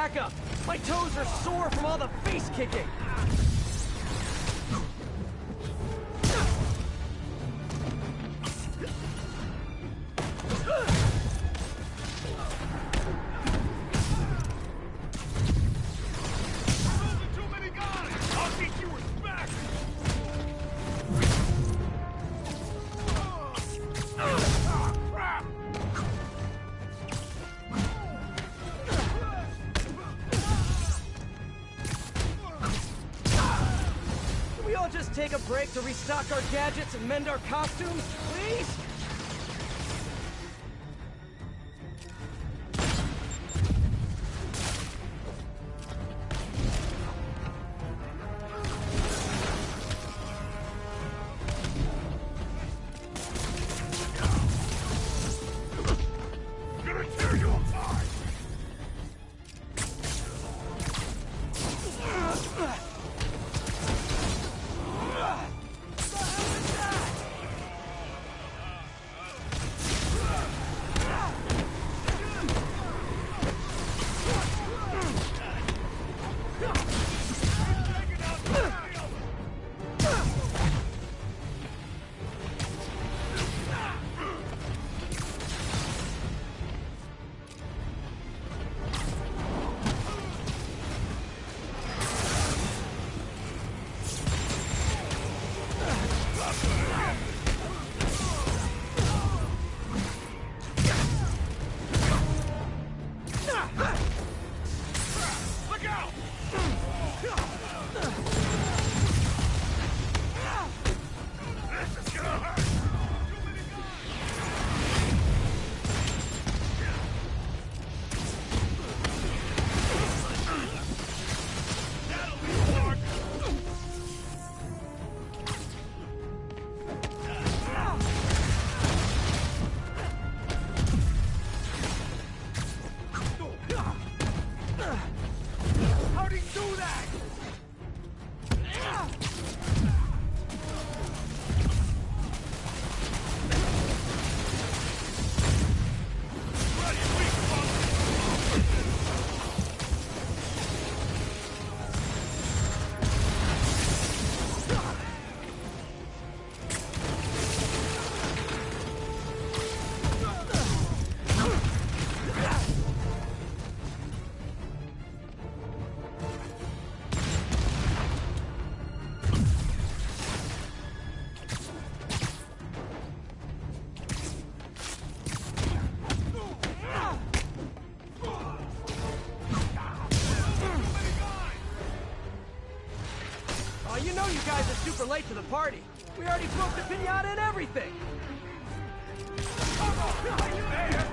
back up. My toes are sore from all the face kicking. Take a break to restock our gadgets and mend our costumes, please? Gonna tear you apart! You know you guys are super late to the party. We already broke the piñata and everything. Are you there?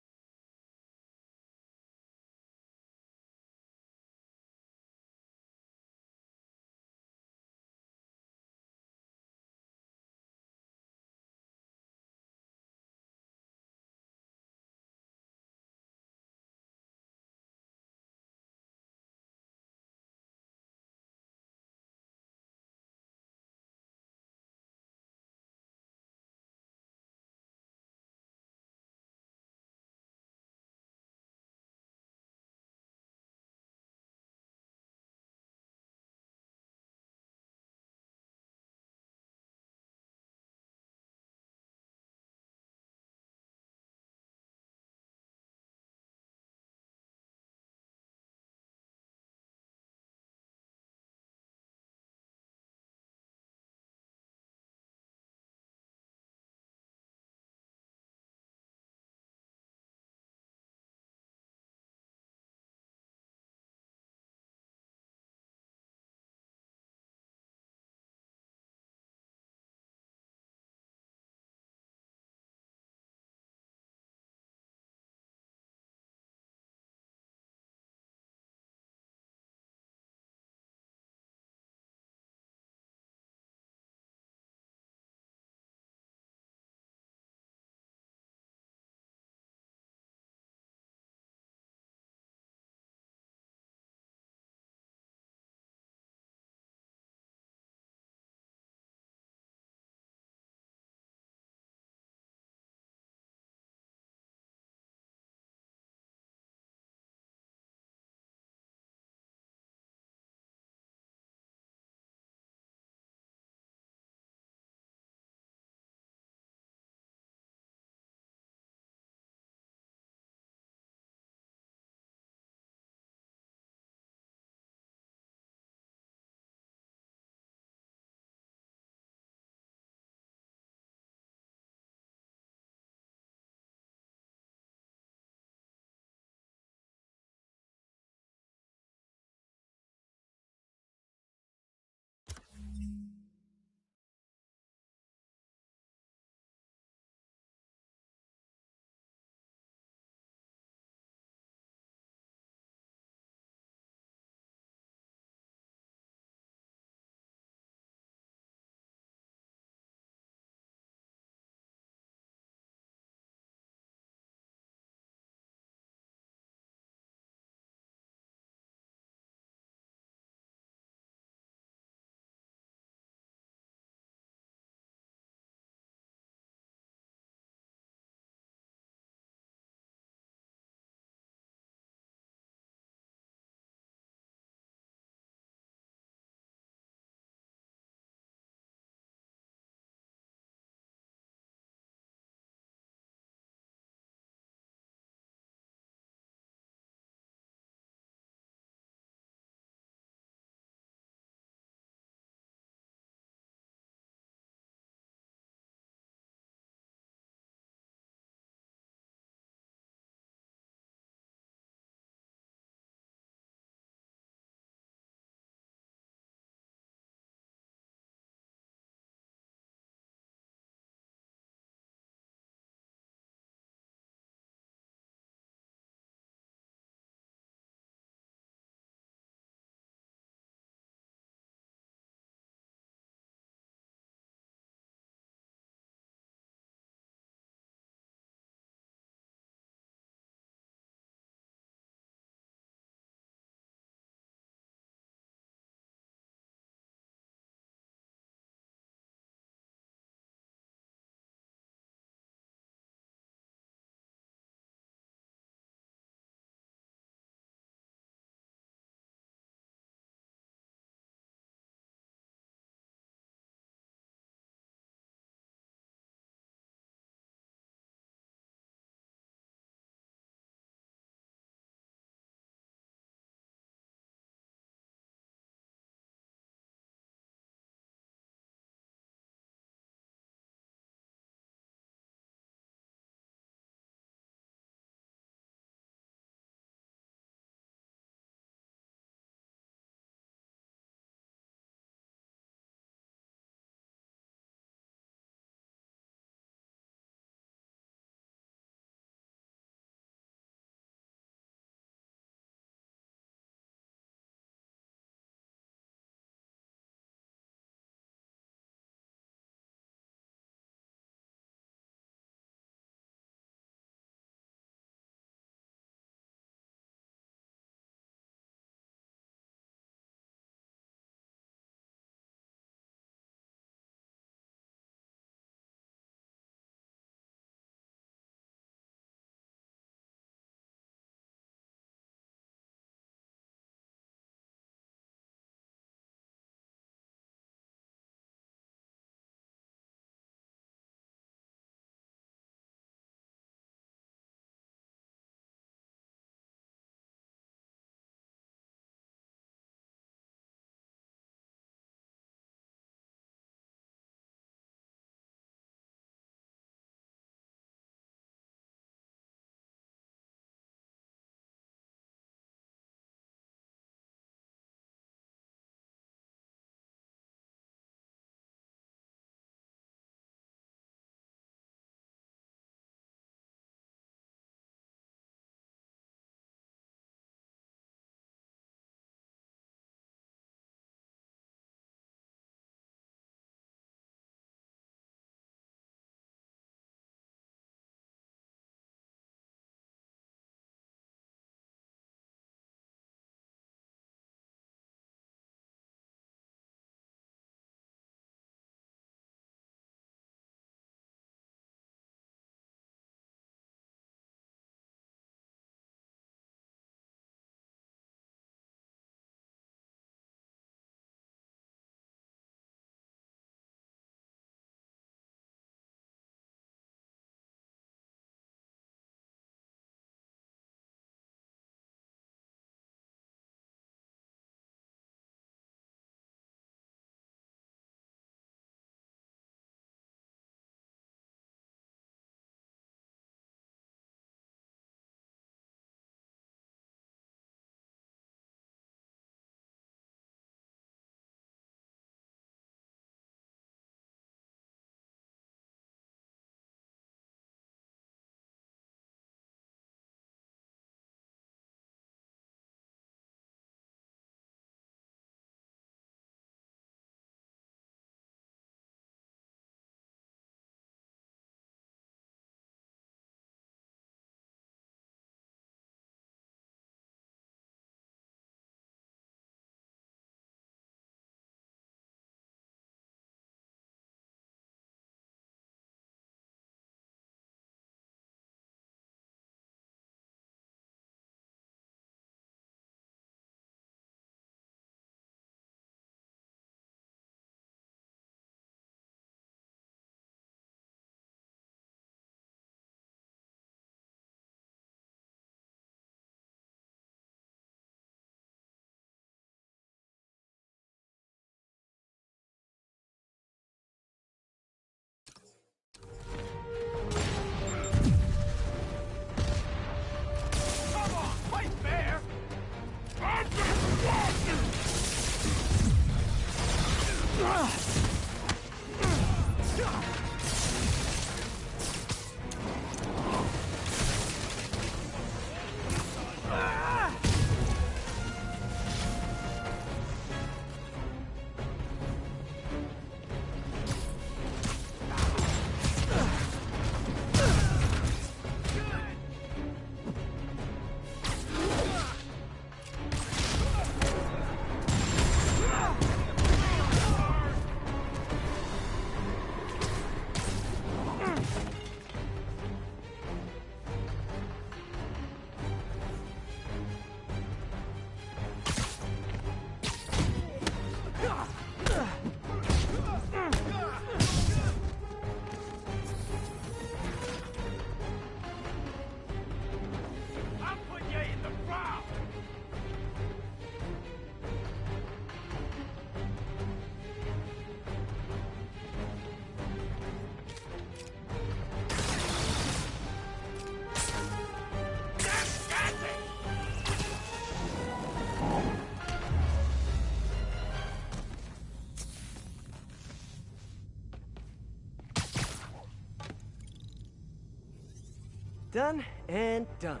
Done and done.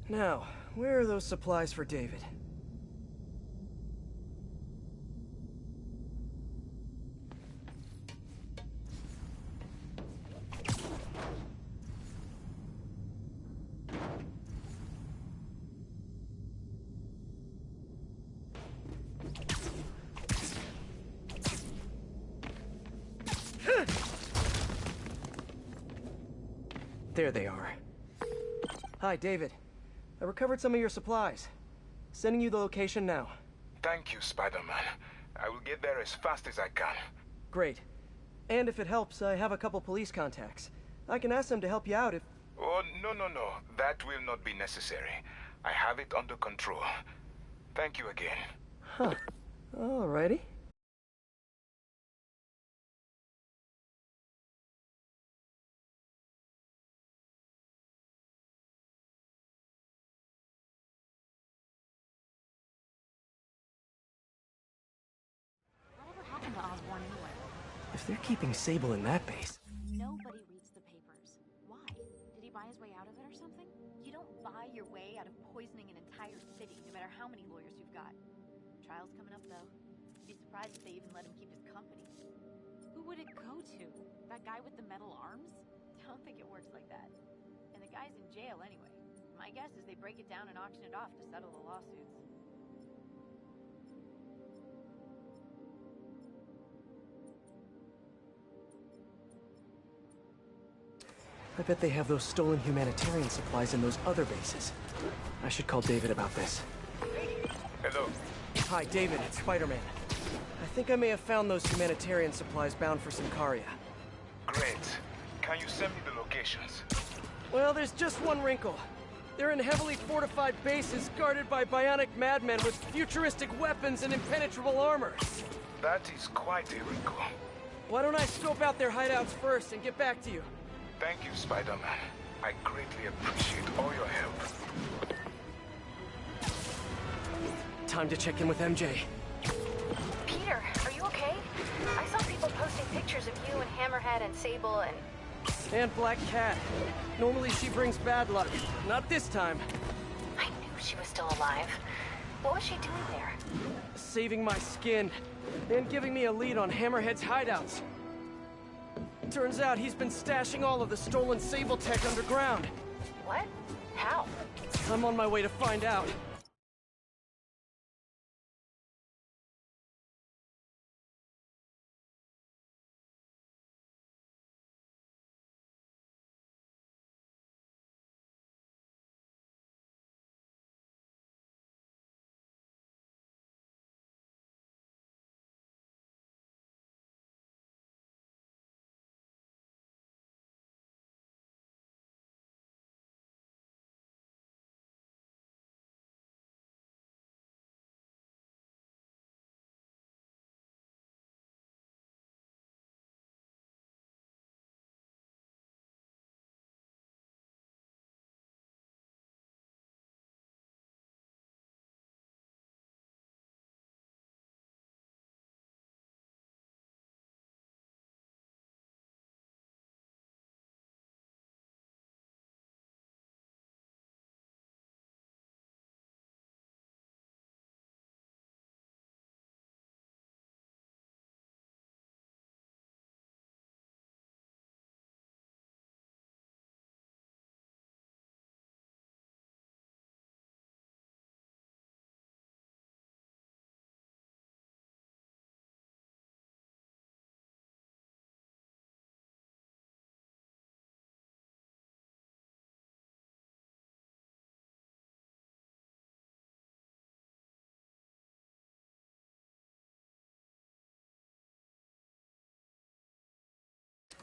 Now, where are those supplies for David? There they are. Hi, David. I recovered some of your supplies. Sending you the location now. Thank you, Spider-Man. I will get there as fast as I can. Great. And if it helps, I have a couple police contacts. I can ask them to help you out if... Oh, no. That will not be necessary. I have it under control. Thank you again. Huh. Alrighty. If they're keeping Sable in that base... Nobody reads the papers. Why? Did he buy his way out of it or something? You don't buy your way out of poisoning an entire city, no matter how many lawyers you've got. Trial's coming up, though. Be surprised if they even let him keep his company. Who would it go to? That guy with the metal arms? Don't think it works like that. And the guy's in jail anyway. My guess is they break it down and auction it off to settle the lawsuits. I bet they have those stolen humanitarian supplies in those other bases. I should call David about this. Hello. Hi, David. It's Spider-Man. I think I may have found those humanitarian supplies bound for Symkaria. Great. Can you send me the locations? Well, there's just one wrinkle. They're in heavily fortified bases guarded by bionic madmen with futuristic weapons and impenetrable armor. That is quite a wrinkle. Why don't I scope out their hideouts first and get back to you? Thank you, Spider-Man. I greatly appreciate all your help. Time to check in with MJ. Peter, are you okay? I saw people posting pictures of you and Hammerhead and Sable and... And Black Cat. Normally she brings bad luck. Not this time. I knew she was still alive. What was she doing there? Saving my skin. And giving me a lead on Hammerhead's hideouts. Turns out he's been stashing all of the stolen Sable tech underground. What? How? I'm on my way to find out.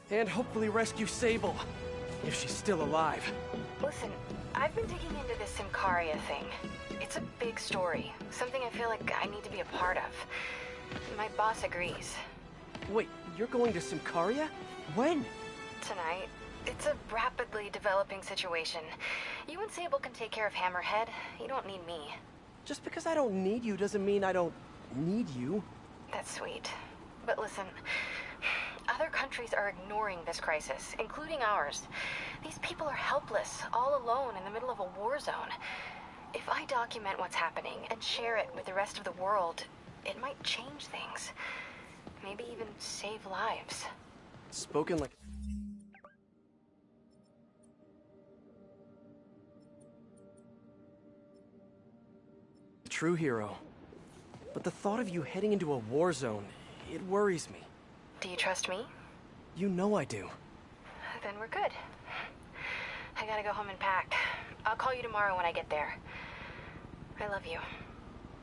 And hopefully rescue Sable. If she's still alive. Listen, I've been digging into this Symkaria thing. It's a big story. Something I feel like I need to be a part of. My boss agrees. Wait, you're going to Symkaria? When? Tonight. It's a rapidly developing situation. You and Sable can take care of Hammerhead. You don't need me. Just because I don't need you doesn't mean I don't need you. That's sweet. But listen, Other countries are ignoring this crisis, including ours. These people are helpless, all alone in the middle of a war zone. If I document what's happening and share it with the rest of the world, it might change things. Maybe even save lives. Spoken like... a true hero. But the thought of you heading into a war zone, it worries me. Do you trust me? You know I do. Then we're good. I gotta go home and pack. I'll call you tomorrow when I get there. I love you.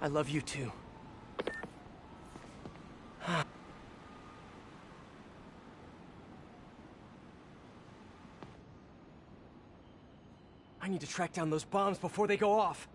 I love you too. I need to track down those bombs before they go off.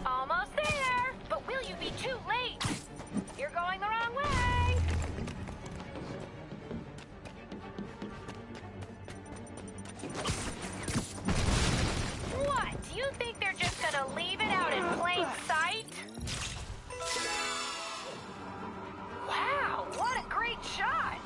Almost there! But will you be too late? You're going the wrong way! What? Do you think they're just gonna leave it out in plain sight? Wow, what a great shot!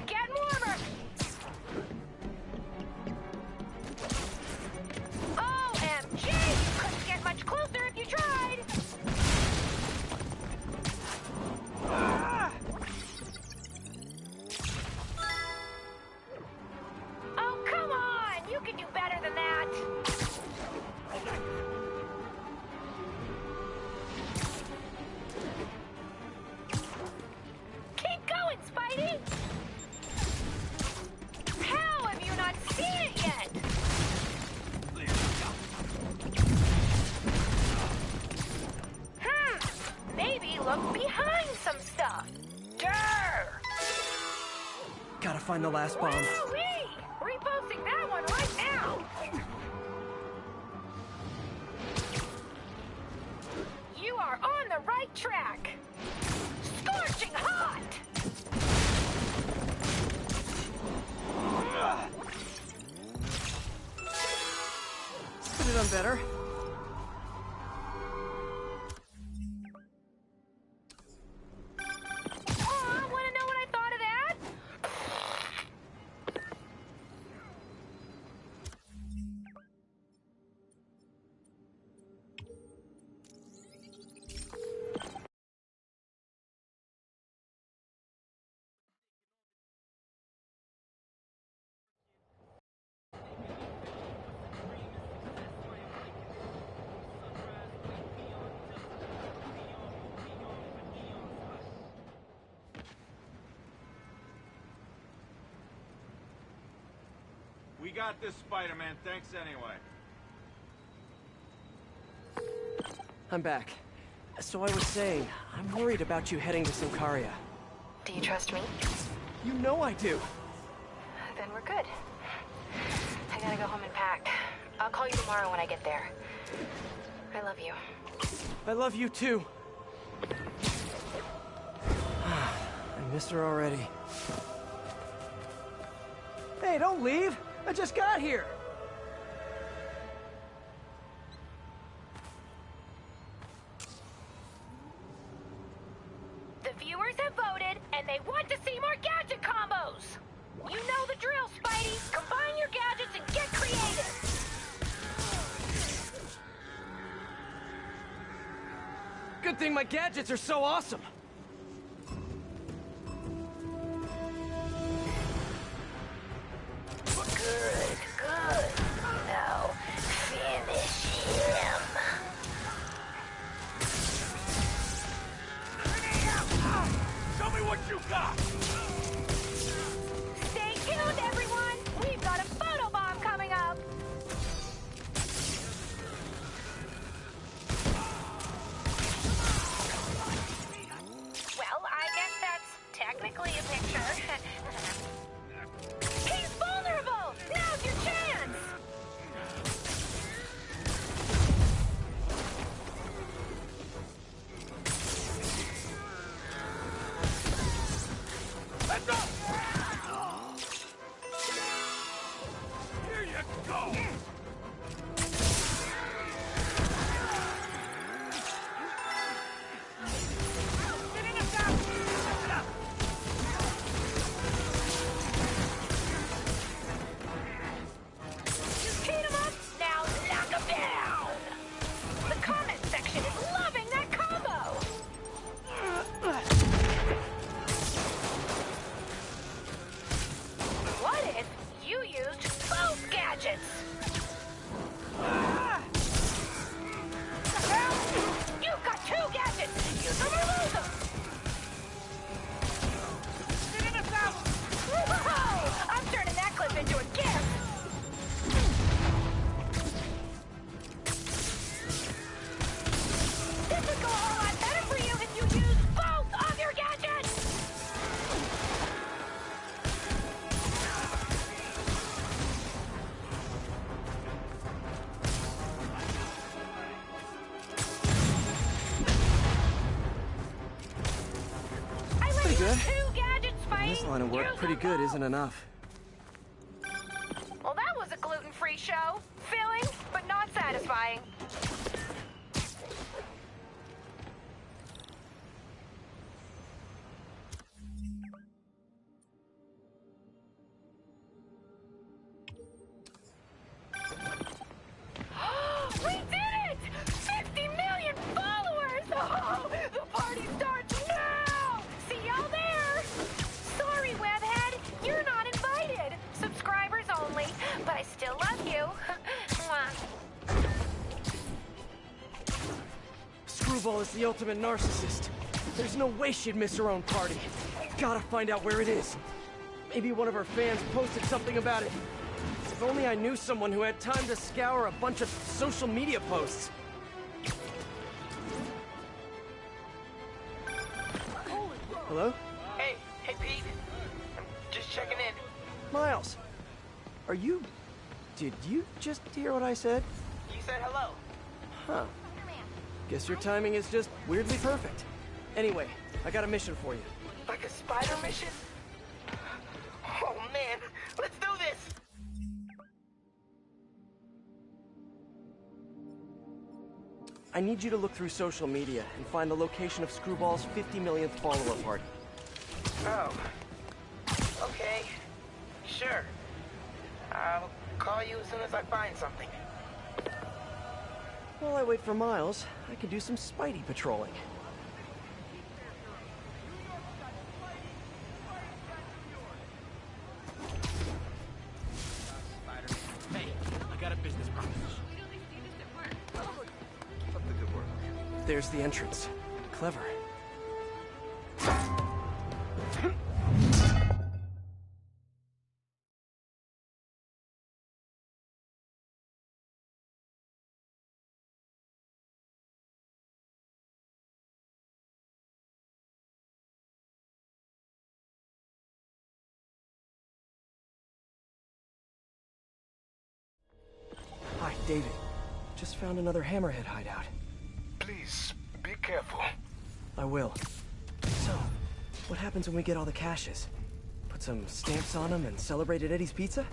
Getting warmer! OMG! You couldn't get much closer if you tried! Oh, come on! You can do better than that! Keep going, Spidey! How have you not seen it yet? Maybe look behind some stuff. Durr! Gotta find the last bomb. Wowee! Reposting that one right now! You are on the right track! Scorching hot! Could have done better. Wanna know what I thought of that? We got this, Spider-Man. Thanks anyway. I'm back. So I was saying, I'm worried about you heading to Sincaria. Do you trust me? You know I do. Then we're good. I gotta go home and pack. I'll call you tomorrow when I get there. I love you. I love you too. I miss her already. Hey, don't leave! I just got here! The viewers have voted, and they want to see more gadget combos! You know the drill, Spidey! Combine your gadgets and get creative! Good thing my gadgets are so awesome! Good, good. Now, finish him. Show me what you got! Stay picture. He's vulnerable! Now's your chance! Let's go! Here you go! Beat him up, now knock him down! The comment section is loving that combo! What if you used both gadgets? You've got two gadgets! Use them or lose them! Whoa! I'm turning that clip into a gift! This would go a whole lot better for you if you used both of your gadgets! I let Pretty you good. two gadgets fighting. This line of work, Use pretty them good both. isn't enough. Well, that was a gluten-free show. Filling, but not satisfying. We did it! 50 million followers! Oh, the party starts now! See y'all there! Sorry, Webhead, you're not invited. Subscribers only, but I still love you. Mwah. Screwball is the ultimate narcissist. There's no way she'd miss her own party. Gotta find out where it is. Maybe one of her fans posted something about it. If only I knew someone who had time to scour a bunch of social media posts. Hello? Hey, Pete. I'm just checking in. Miles, are you... Did you just hear what I said? You said hello. Huh. Guess your timing is just weirdly perfect. Anyway, I got a mission for you. Like a spider mission? Oh man, let's do this! I need you to look through social media and find the location of Screwball's 50 millionth follower party. Oh. Okay. Sure. I'll call you as soon as I find something. While I wait for Miles, I can do some Spidey patrolling. Hey, I got a business proposition. There's the entrance. Clever. Hi, David. Just found another Hammerhead hideout. Please, be careful. I will. So, what happens when we get all the caches? Put some stamps on them and celebrate at Eddie's Pizza?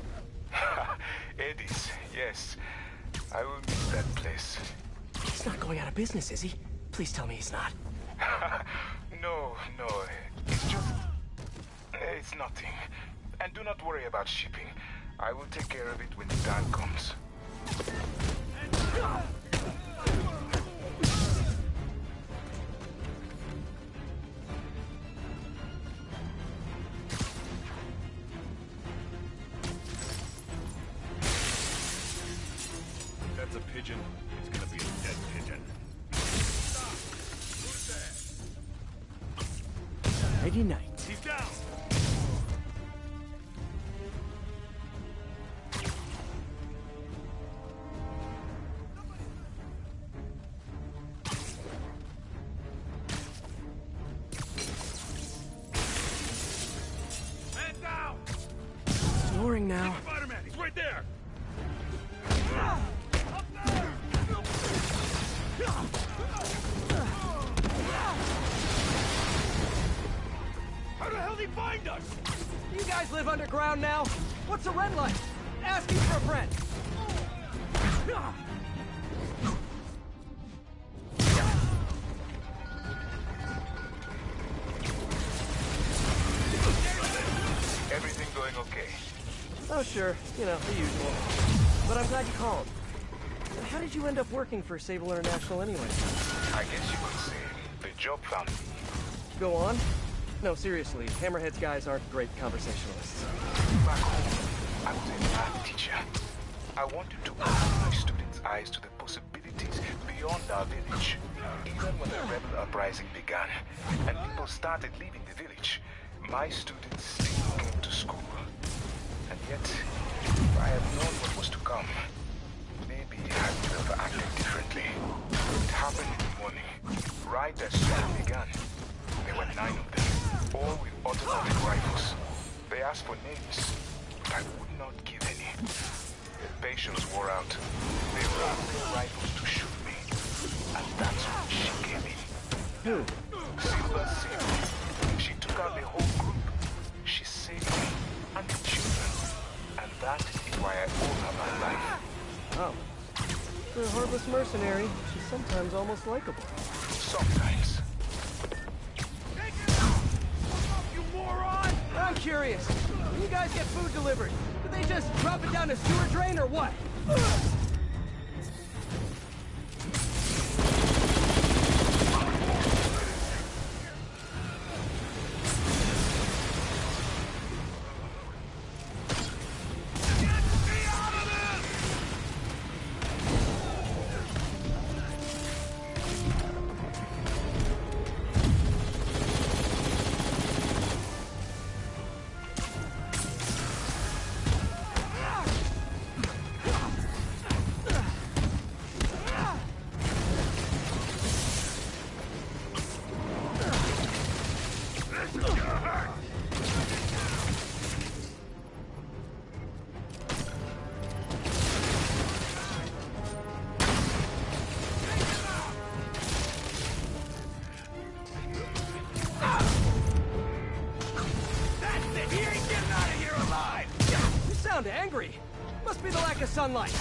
Eddie's, yes. I will miss that place. He's not going out of business, is he? Please tell me he's not. No, it's just... It's nothing. And do not worry about shipping. I will take care of it when the time comes. That's a pigeon. It's gonna be a dead pigeon. Nighty night. He's down! now. Spider-Man, he's right there! How the hell did he find us? You guys live underground now? What's a red light? Asking for a friend. Everything going okay? Oh, sure. You know, the usual. But I'm glad you called. How did you end up working for Sable International anyway? I guess you could say the job found me. Go on. No, seriously, Hammerhead's guys aren't great conversationalists. Back home, I was a math teacher. I wanted to open my students' eyes to the possibilities beyond our village. Even when the rebel uprising began, and people started leaving the village, my students still came to school. And yet, if I had known what was to come, maybe I would have acted differently. It happened in the morning, right as school began. There were 9 of them, all with automatic rifles. They asked for names, but I would not give any. Their patience wore out. They raised their rifles to shoot me. And that's when she came in. Who? Silver Silver. She took out the whole group. She saved me and the children. And that is why I owe her my life. Oh. For a harmless mercenary, she's sometimes almost likable. Sometimes. You moron! I'm curious. When you guys get food delivered, do they just drop it down a sewer drain or what? Sound angry. Must be the lack of sunlight.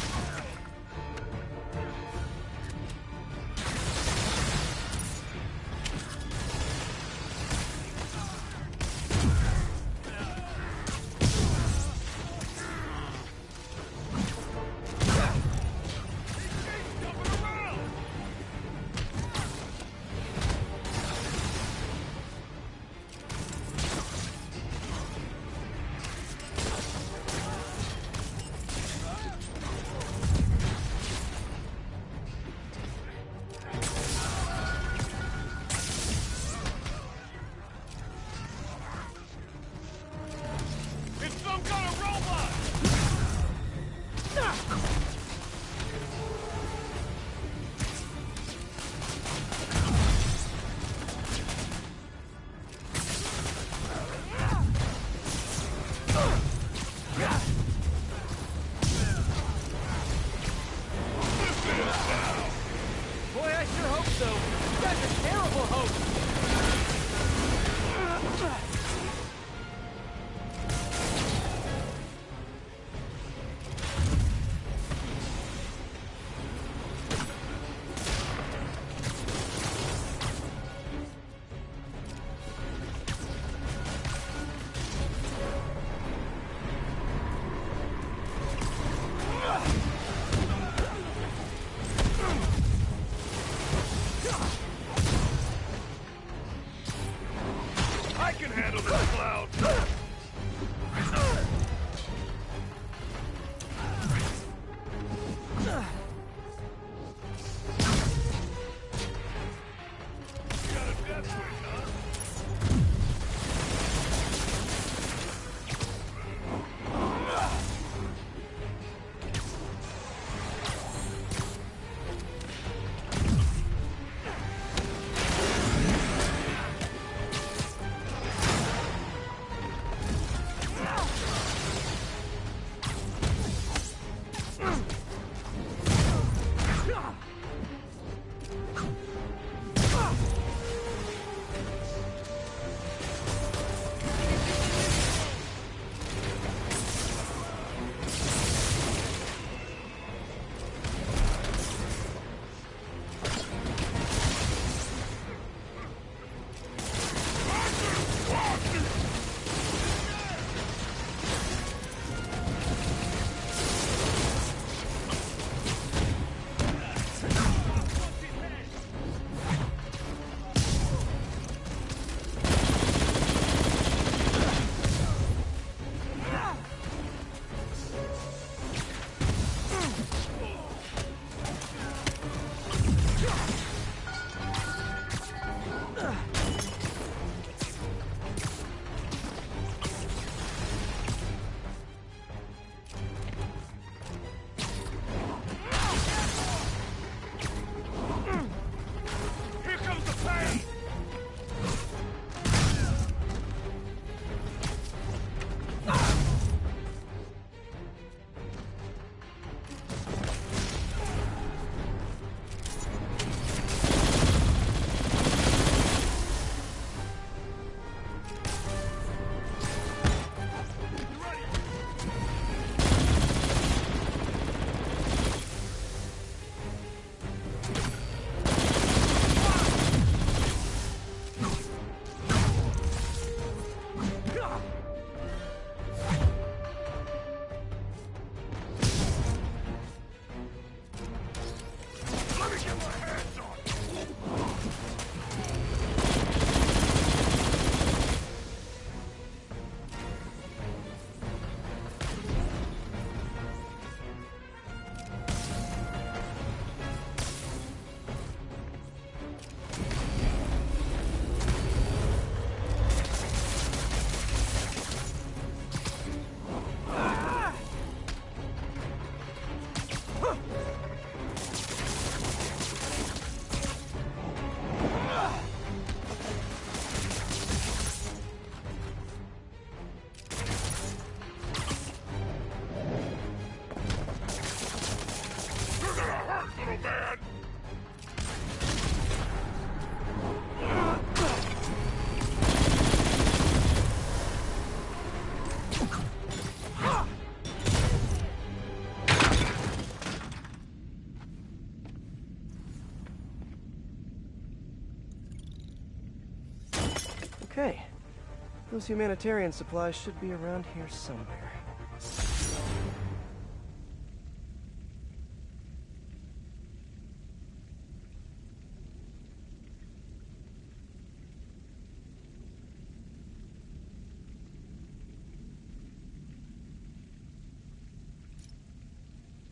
Those humanitarian supplies should be around here somewhere.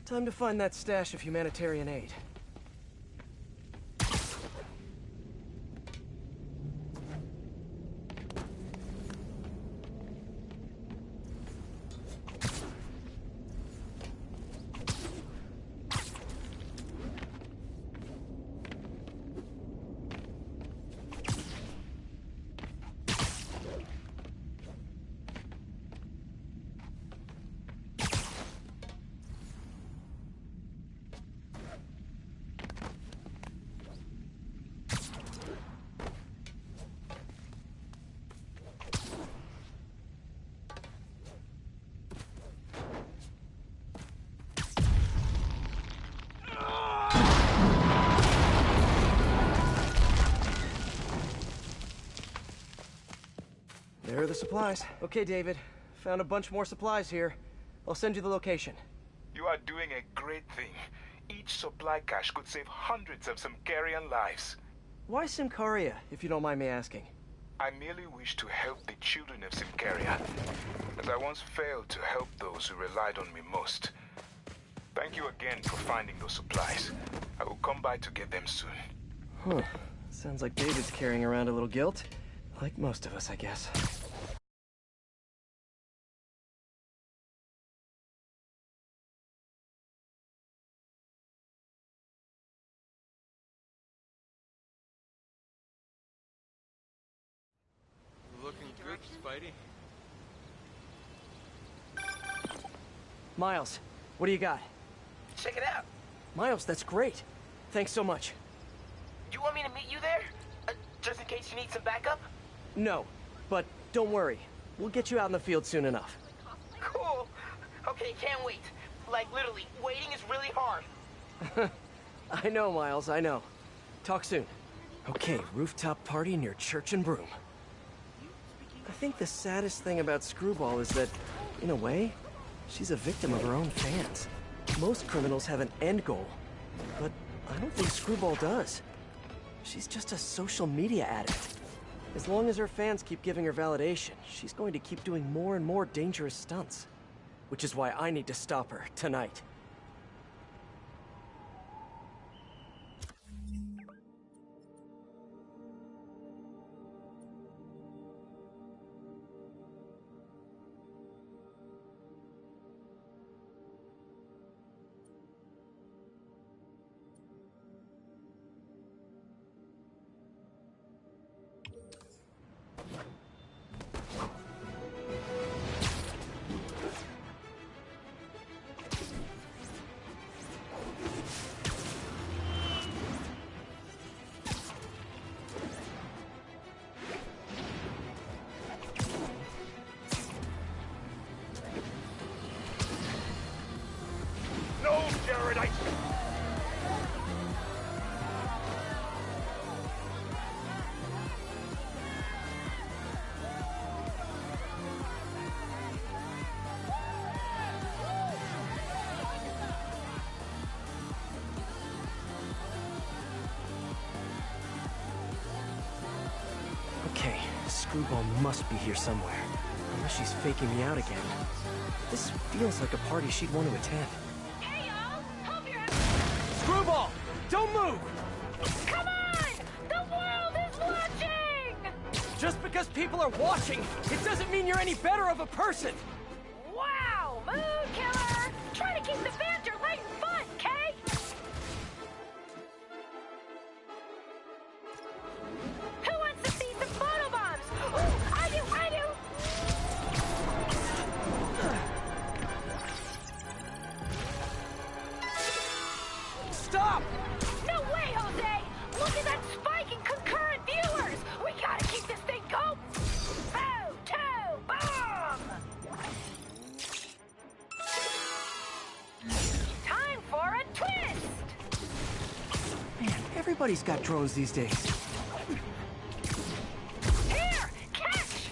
Time to find that stash of humanitarian aid. There are the supplies. Okay, David. Found a bunch more supplies here. I'll send you the location. You are doing a great thing. Each supply cache could save hundreds of Simkarian lives. Why Simcaria, if you don't mind me asking? I merely wish to help the children of Simcaria, as I once failed to help those who relied on me most. Thank you again for finding those supplies. I will come by to get them soon. Huh. Sounds like David's carrying around a little guilt. Like most of us, I guess. Looking good, Spidey. Miles, what do you got? Check it out. Miles, that's great. Thanks so much. You want me to meet you there? Just in case you need some backup? No, but don't worry. We'll get you out in the field soon enough. Cool. Okay, can't wait. Like, literally, waiting is really hard. I know, Miles, I know. Talk soon. Okay, rooftop party near Church and Broom. I think the saddest thing about Screwball is that, in a way, she's a victim of her own fans. Most criminals have an end goal, but I don't think Screwball does. She's just a social media addict. As long as her fans keep giving her validation, she's going to keep doing more and more dangerous stunts. Which is why I need to stop her, tonight. No, Jared, Okay, Screwball must be here somewhere. Unless she's faking me out again. This feels like a party she'd want to attend. Hey, y'all! Hope you're Screwball! Don't move! Come on! The world is watching! Just because people are watching, it doesn't mean you're any better of a person! Wow! Mood killer! Try to keep the banter light and fun, Kay! Who wants to see some photobombs? Ooh, I do! Stop! No way, Jose! Look at that spike in concurrent viewers! We gotta keep this thing going! Bomb! Time for a twist! Man, everybody's got drones these days. Here! Catch!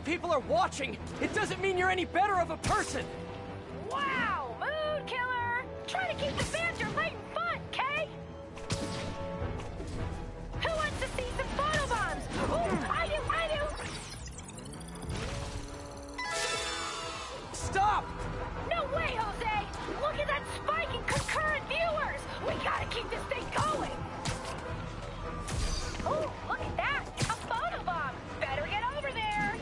people are watching, it doesn't mean you're any better of a person! Wow, mood killer! Try to keep the banter light and fun, Kay? Who wants to see some photobombs? Ooh, I do! Stop! No way, Jose! Look at that spike in concurrent viewers! We gotta keep this thing going! Ooh, look at that! A photobomb! Better get over there!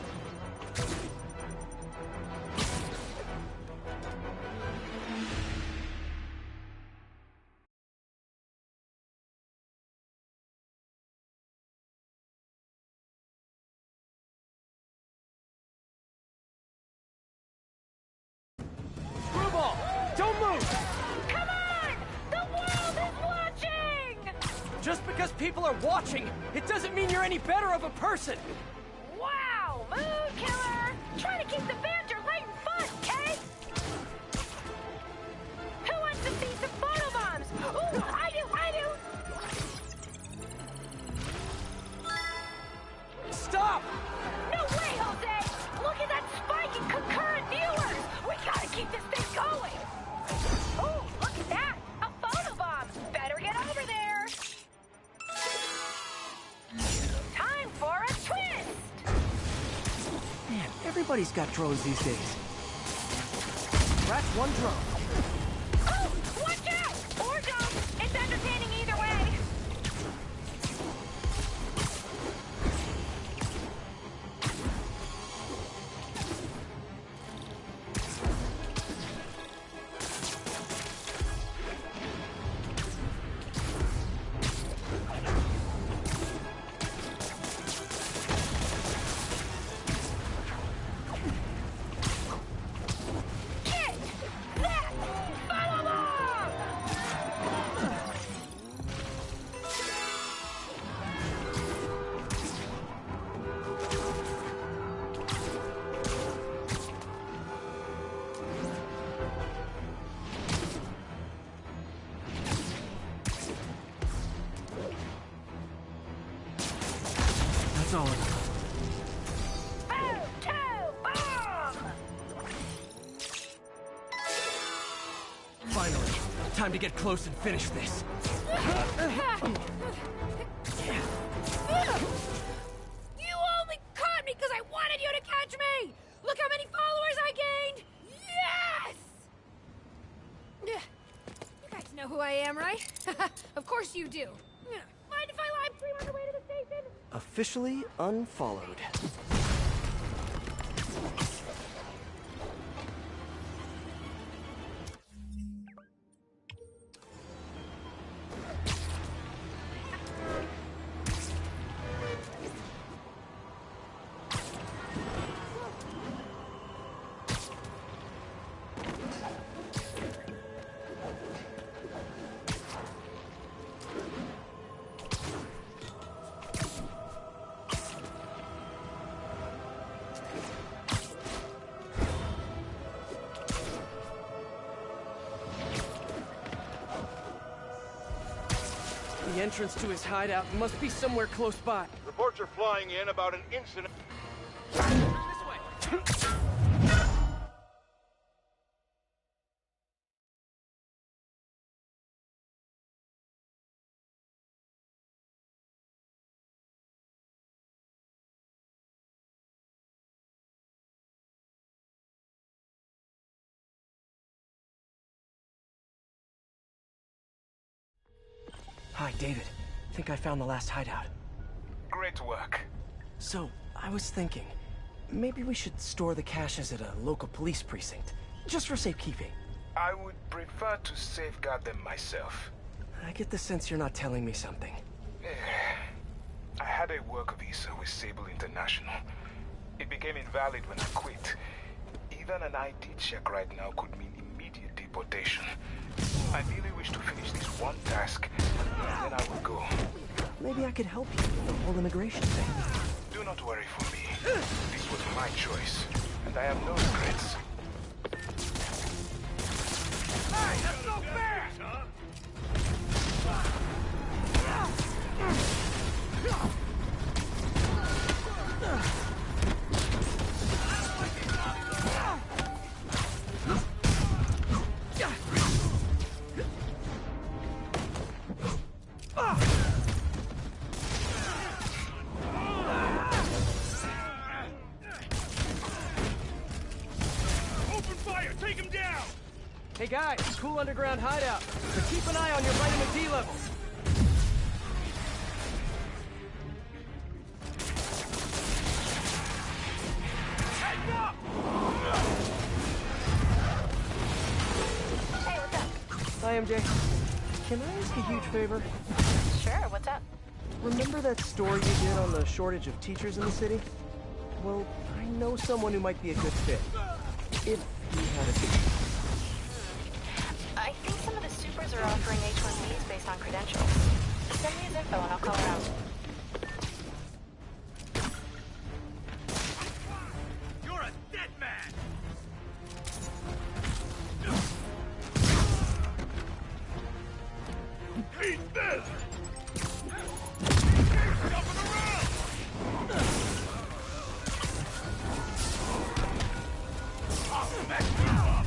Screwball! Don't move! Come on! The world is watching! Just because people are watching, it doesn't mean you're any better of a person! Wow, mood killer! Try to keep the banter light and fun, Kay? Who wants to see some photobombs? Ooh, I do! Stop! No way, Jose! Look at that spike in concurrent viewers! We gotta keep this thing going! Ooh, look at that! A photobomb! Better get over there! Time for a twist! Man, everybody's got drones these days. Crash one drone. Oh, watch out! Or don't. It's entertaining either way. Get that photobomb! That's all of them. Photobomb! Finally, time to get close and finish this. You only caught me because I wanted you to catch me! Look how many followers I gained! Yes! You guys know who I am, right? Of course you do. Mind if I live stream on the way to the station? Officially unfollowed. The entrance to his hideout must be somewhere close by. Reports are flying in about an incident. Hi, David. Think I found the last hideout. Great work. So, I was thinking, maybe we should store the caches at a local police precinct, just for safekeeping. I would prefer to safeguard them myself. I get the sense you're not telling me something. I had a work visa with Sable International. It became invalid when I quit. Even an ID check right now could mean immediate deportation. I really wish to finish this one task, and then I will go. Maybe I could help you with the whole immigration thing. Do not worry for me. This was my choice, and I have no regrets. Hey, that's so fast! Hey guys, cool underground hideout. But keep an eye on your vitamin D levels. Hey, what's up? Hi, MJ. Can I ask a huge favor? Sure, what's up? Remember that story you did on the shortage of teachers in the city? Well, I know someone who might be a good fit. If you had a teacher. I think some of the supers are offering H-1Bs based on credentials. Send me his info and I'll call her out. You're a dead man! Eat this! Jumping around! I'll smack you up!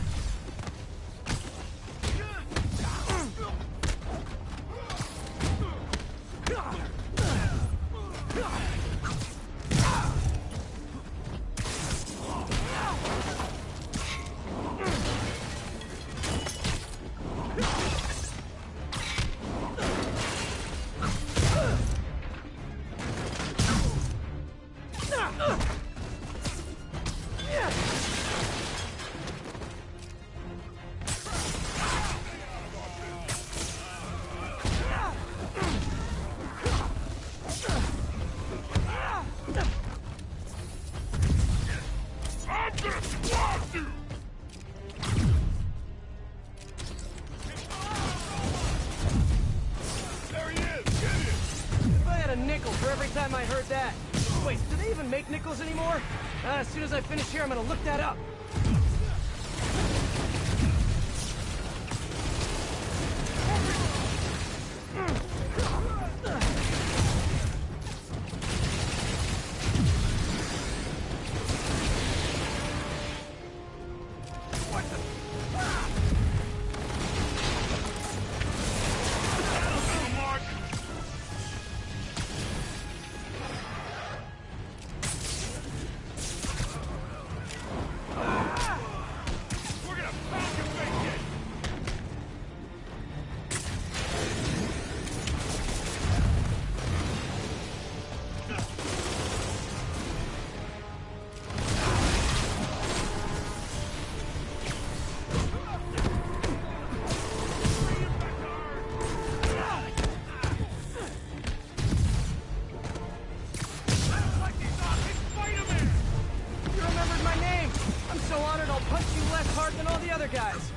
Time I heard that. Wait, do they even make nickels anymore? As soon as I finish here, I'm gonna look that up. Guys.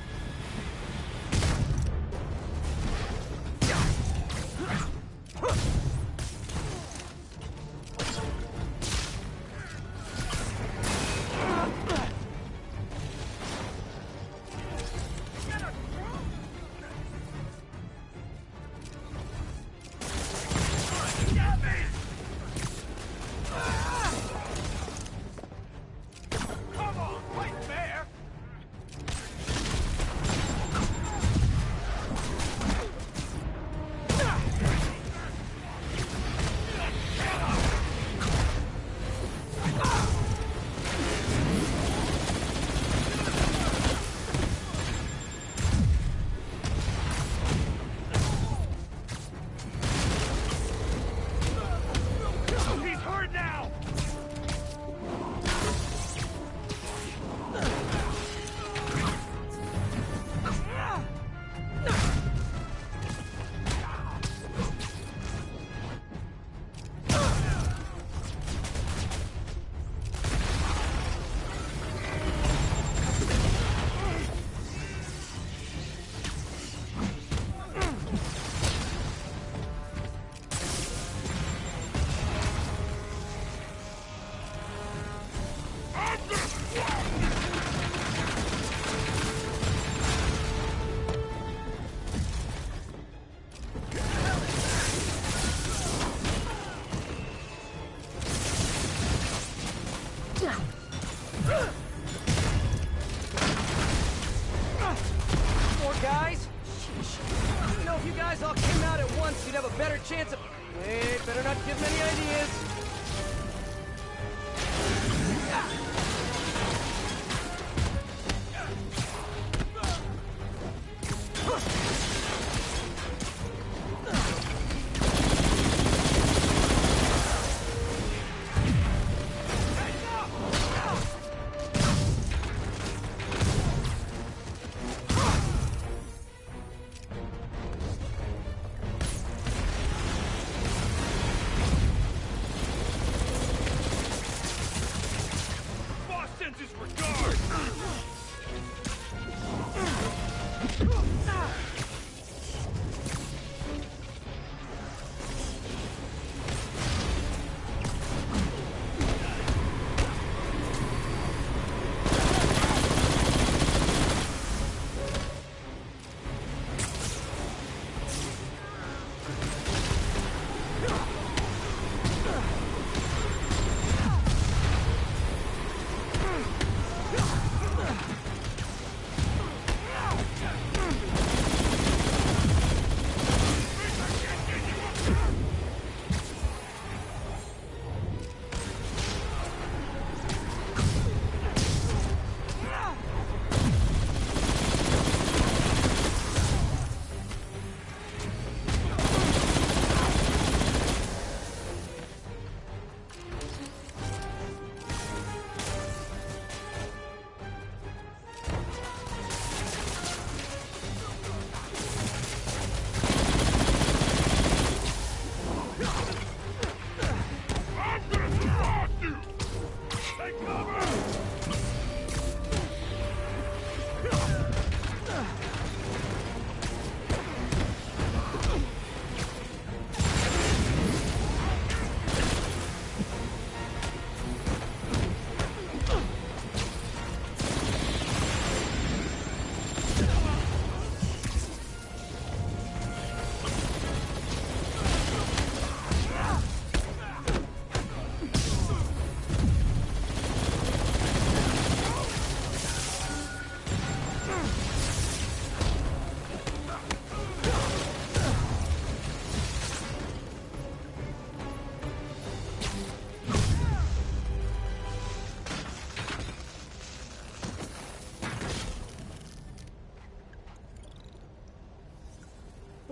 You'd have a better chance of... Wait, better not give them any ideas. sends his regards!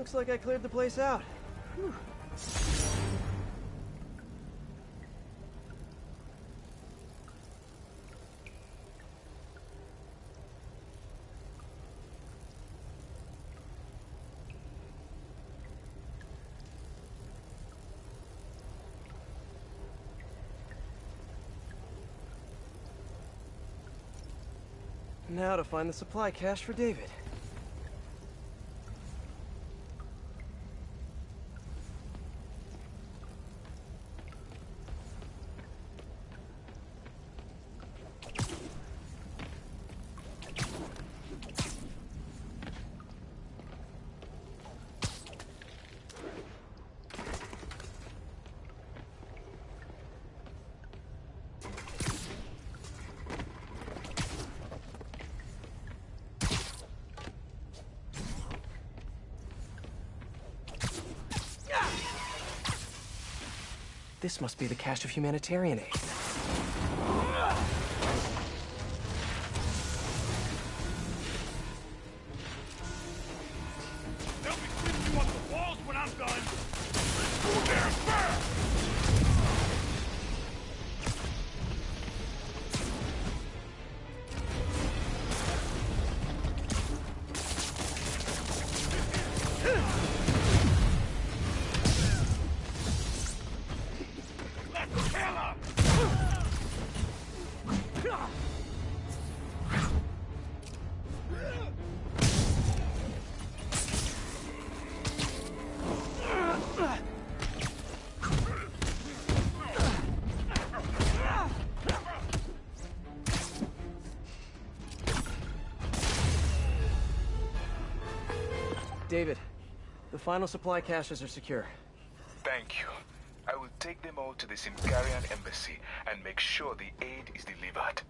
Looks like I cleared the place out. Whew. Now to find the supply cache for David. This must be the cache of humanitarian aid. They'll be sweeping you off the walls when I'm done! Go there fast! David, the final supply caches are secure. Thank you. I will take them all to the Symkarian embassy and make sure the aid is delivered.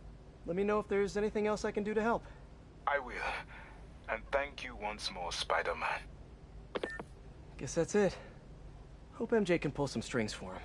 Let me know if there's anything else I can do to help. I will. And thank you once more, Spider-Man. Guess that's it. Hope MJ can pull some strings for him.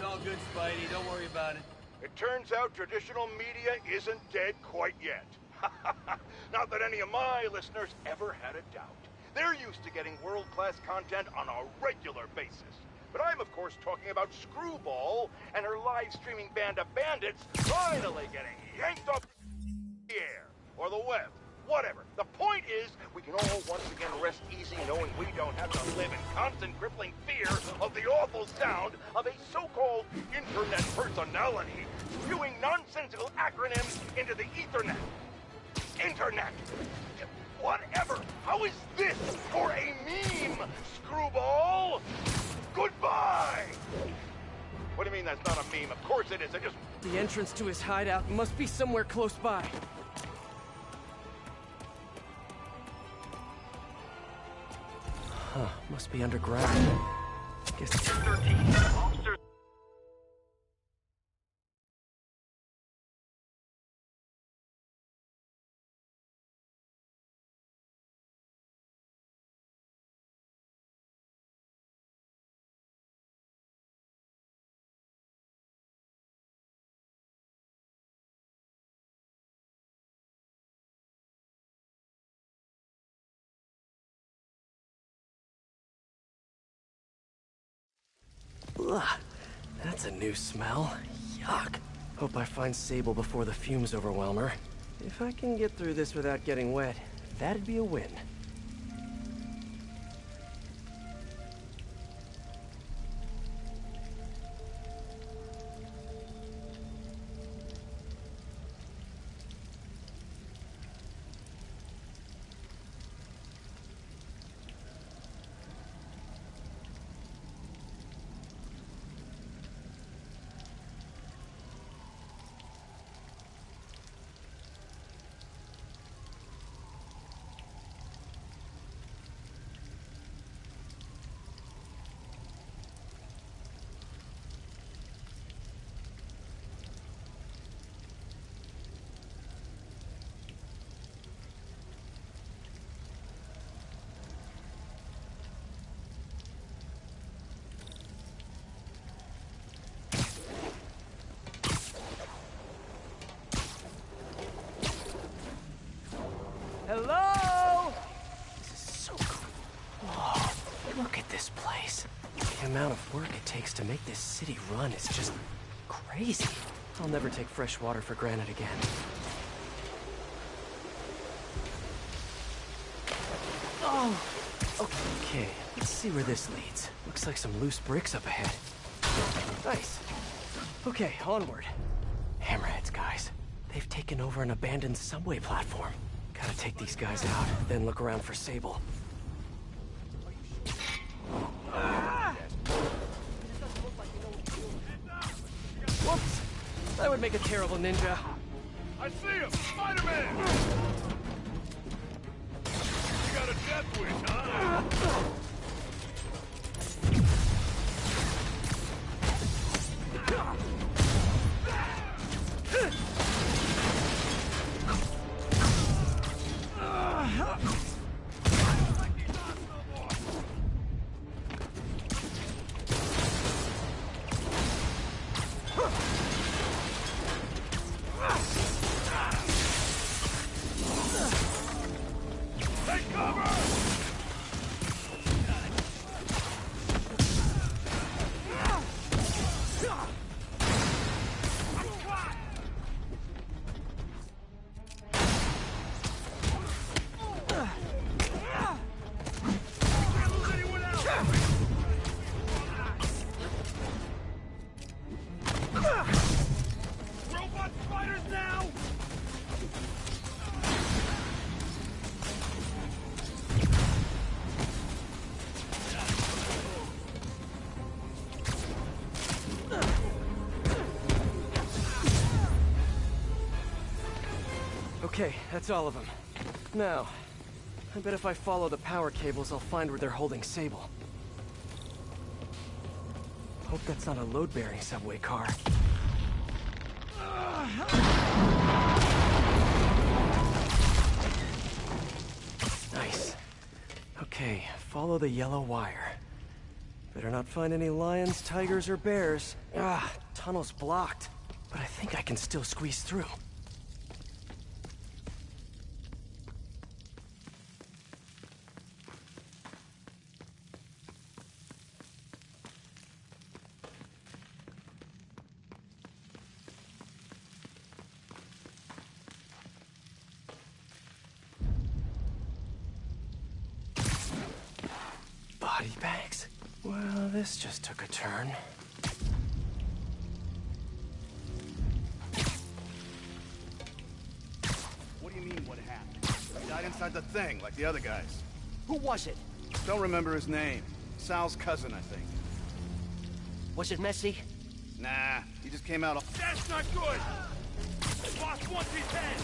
all good, Spidey. Don't worry about it. It turns out traditional media isn't dead quite yet. Not that any of my listeners ever had a doubt. They're used to getting world-class content on a regular basis. But I'm, of course, talking about Screwball and her live-streaming band of bandits finally getting yanked off the air, or the web, whatever. The point is, we can all once again rest easy knowing we don't have to live in constant crippling fear of the awful sound of a so-called internet personality spewing nonsensical acronyms into the Ethernet. Internet. Whatever. How is this for a meme, Screwball? Goodbye! What do you mean that's not a meme? Of course it is. The entrance to his hideout must be somewhere close by. Huh, must be underground. Guess it's 13. Officers. Ugh, that's a new smell. Yuck. Hope I find Sable before the fumes overwhelm her. If I can get through this without getting wet, that'd be a win. Hello? This is so cool. Whoa, look at this place. The amount of work it takes to make this city run is just crazy. I'll never take fresh water for granted again. Oh! Okay, let's see where this leads. Looks like some loose bricks up ahead. Nice. Okay, onward. Hammerheads, guys. They've taken over an abandoned subway platform. Gotta take these guys out, then look around for Sable. Whoops! That would make a terrible ninja. I see him! Spider-Man! You got a death wish, huh? Okay, that's all of them. Now, I bet if I follow the power cables, I'll find where they're holding Sable. Hope that's not a load-bearing subway car. Nice. Okay, follow the yellow wire. Better not find any lions, tigers, or bears. Ah, tunnel's blocked. But I think I can still squeeze through. Body bags? Well, this just took a turn. What do you mean, what happened? He died inside the thing, like the other guys. Who was it? Don't remember his name. Sal's cousin, I think. Was it messy? Nah, he just came out. That's not good! Boss wants his head!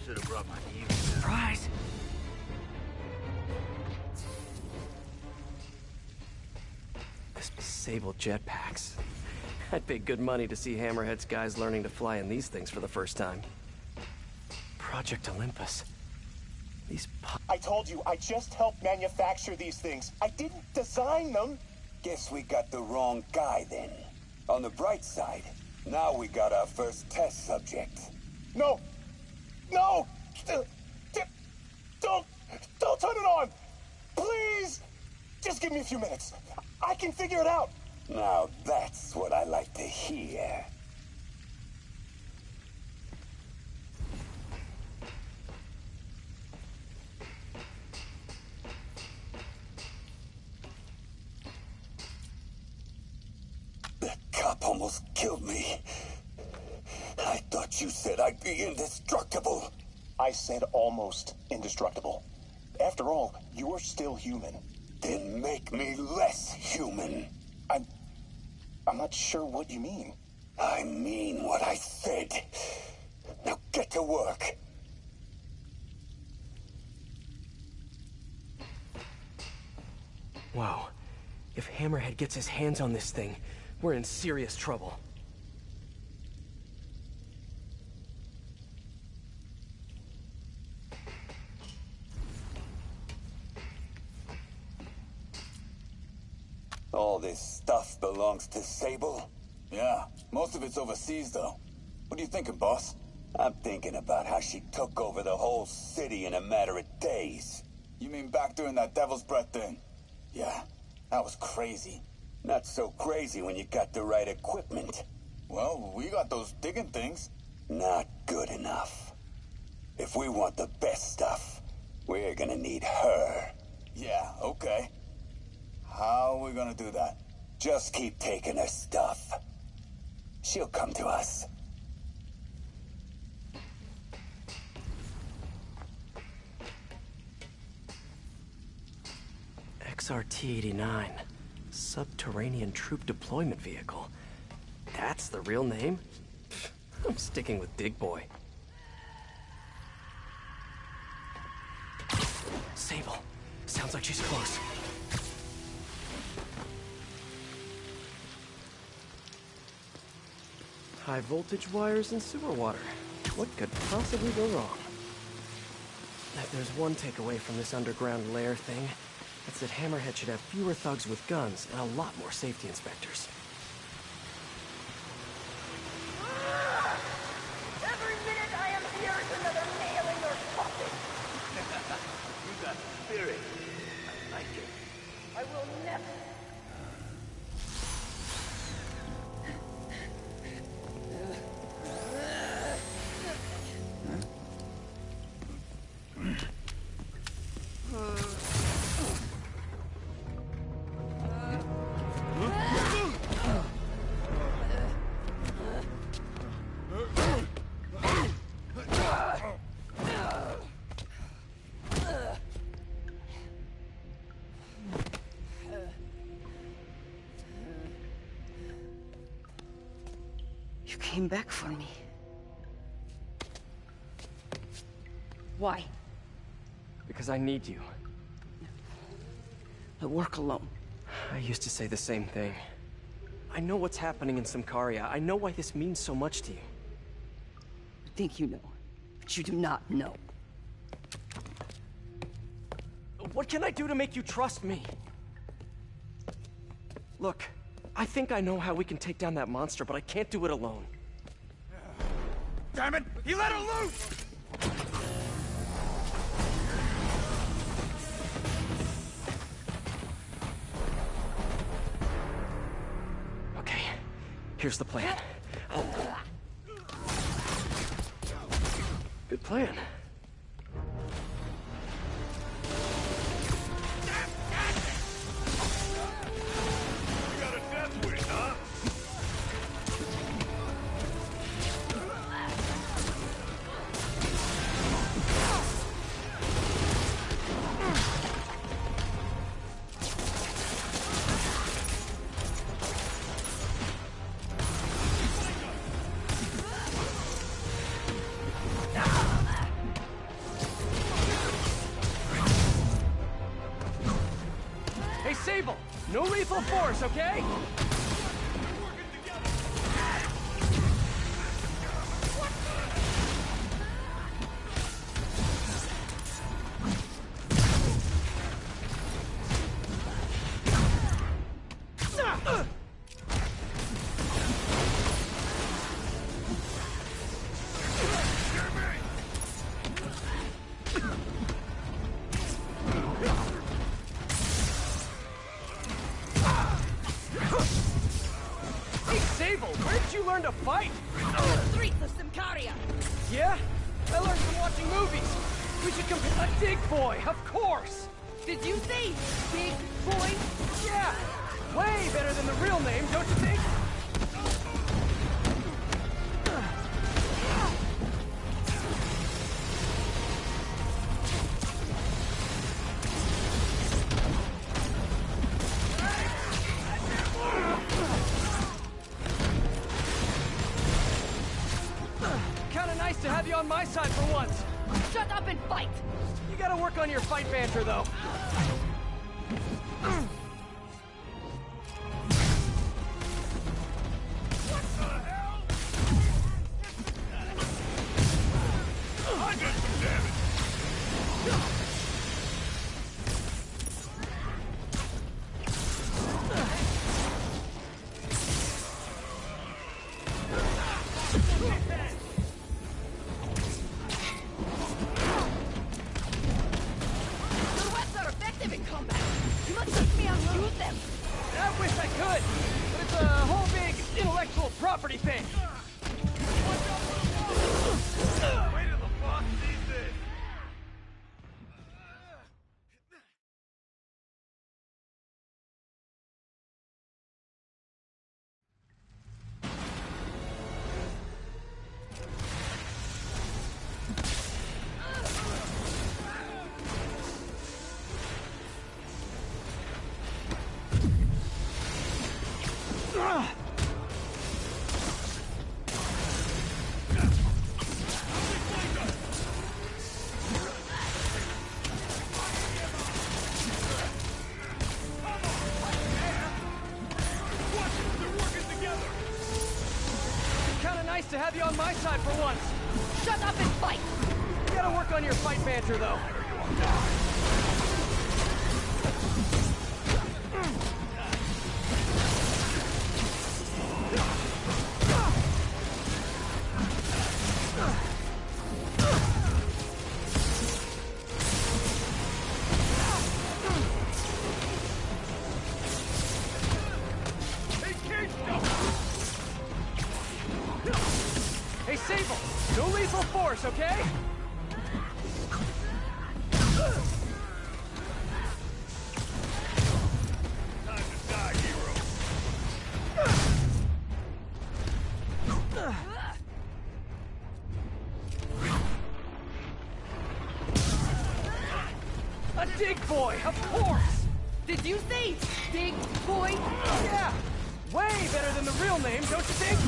Should have brought my evening. Surprise! Sable jetpacks. I'd pay good money to see Hammerhead's guys learning to fly in these things for the first time. Project Olympus. These I told you, I just helped manufacture these things. I didn't design them. Guess we got the wrong guy then. On the bright side, now we got our first test subject. No! No! Don't turn it on! Please! Just give me a few minutes. I can figure it out. Now that's what I like to hear. The cop almost killed me. I thought you said I'd be indestructible. I said almost indestructible. After all, you're still human. Then make me less human. I'm not sure what you mean. I mean what I said. Now get to work. Wow. If Hammerhead gets his hands on this thing, we're in serious trouble. All this stuff belongs to Sable? Yeah, most of it's overseas, though. What are you thinking, boss? I'm thinking about how she took over the whole city in a matter of days. You mean back during that Devil's Breath thing? Yeah, that was crazy. Not so crazy when you got the right equipment. Well, we got those digging things. Not good enough. If we want the best stuff, we're gonna need her. Yeah, okay. How are we gonna do that? Just keep taking her stuff. She'll come to us. XRT-89. Subterranean Troop Deployment Vehicle. That's the real name? I'm sticking with Dig Boy. Sable. Sounds like she's close. High voltage wires and sewer water. What could possibly go wrong? If there's one takeaway from this underground lair thing, it's that Hammerhead should have fewer thugs with guns and a lot more safety inspectors. Every minute I am here is another nailing or fucking. You got spirit. I like it. I will never. You came back for me. Why? Because I need you. I work alone. I used to say the same thing. I know what's happening in Symkaria. I know why this means so much to you. You think you know, but you do not know. What can I do to make you trust me? Look, I think I know how we can take down that monster, but I can't do it alone. Damn it! He let her loose! Okay, here's the plan. Good plan. You got a death wish, huh? Hey, Sable! No lethal force, okay? Hey, Sable! Where did you learn to fight? Streets of Symkaria! Yeah? I learned from watching movies. We should compare a dig boy, of course! Did you say big boy? Yeah! Way better than the real name, don't you think? Kinda nice to have you on my side for once. Shut up and fight! You gotta work on your fight banter, though. I did some damage! Silhouettes are effective in combat! You must teach me how to use them! I wish I could, but it's a whole big intellectual property thing. Wait till the boss sees this! Kinda nice to have you on my side for once. Shut up and fight! You gotta work on your fight banter, though. Hey, Sable! No lethal force, okay? Time to die, hero! A dig boy, of course! Did you say big boy? Yeah! Way better than the real name, don't you think?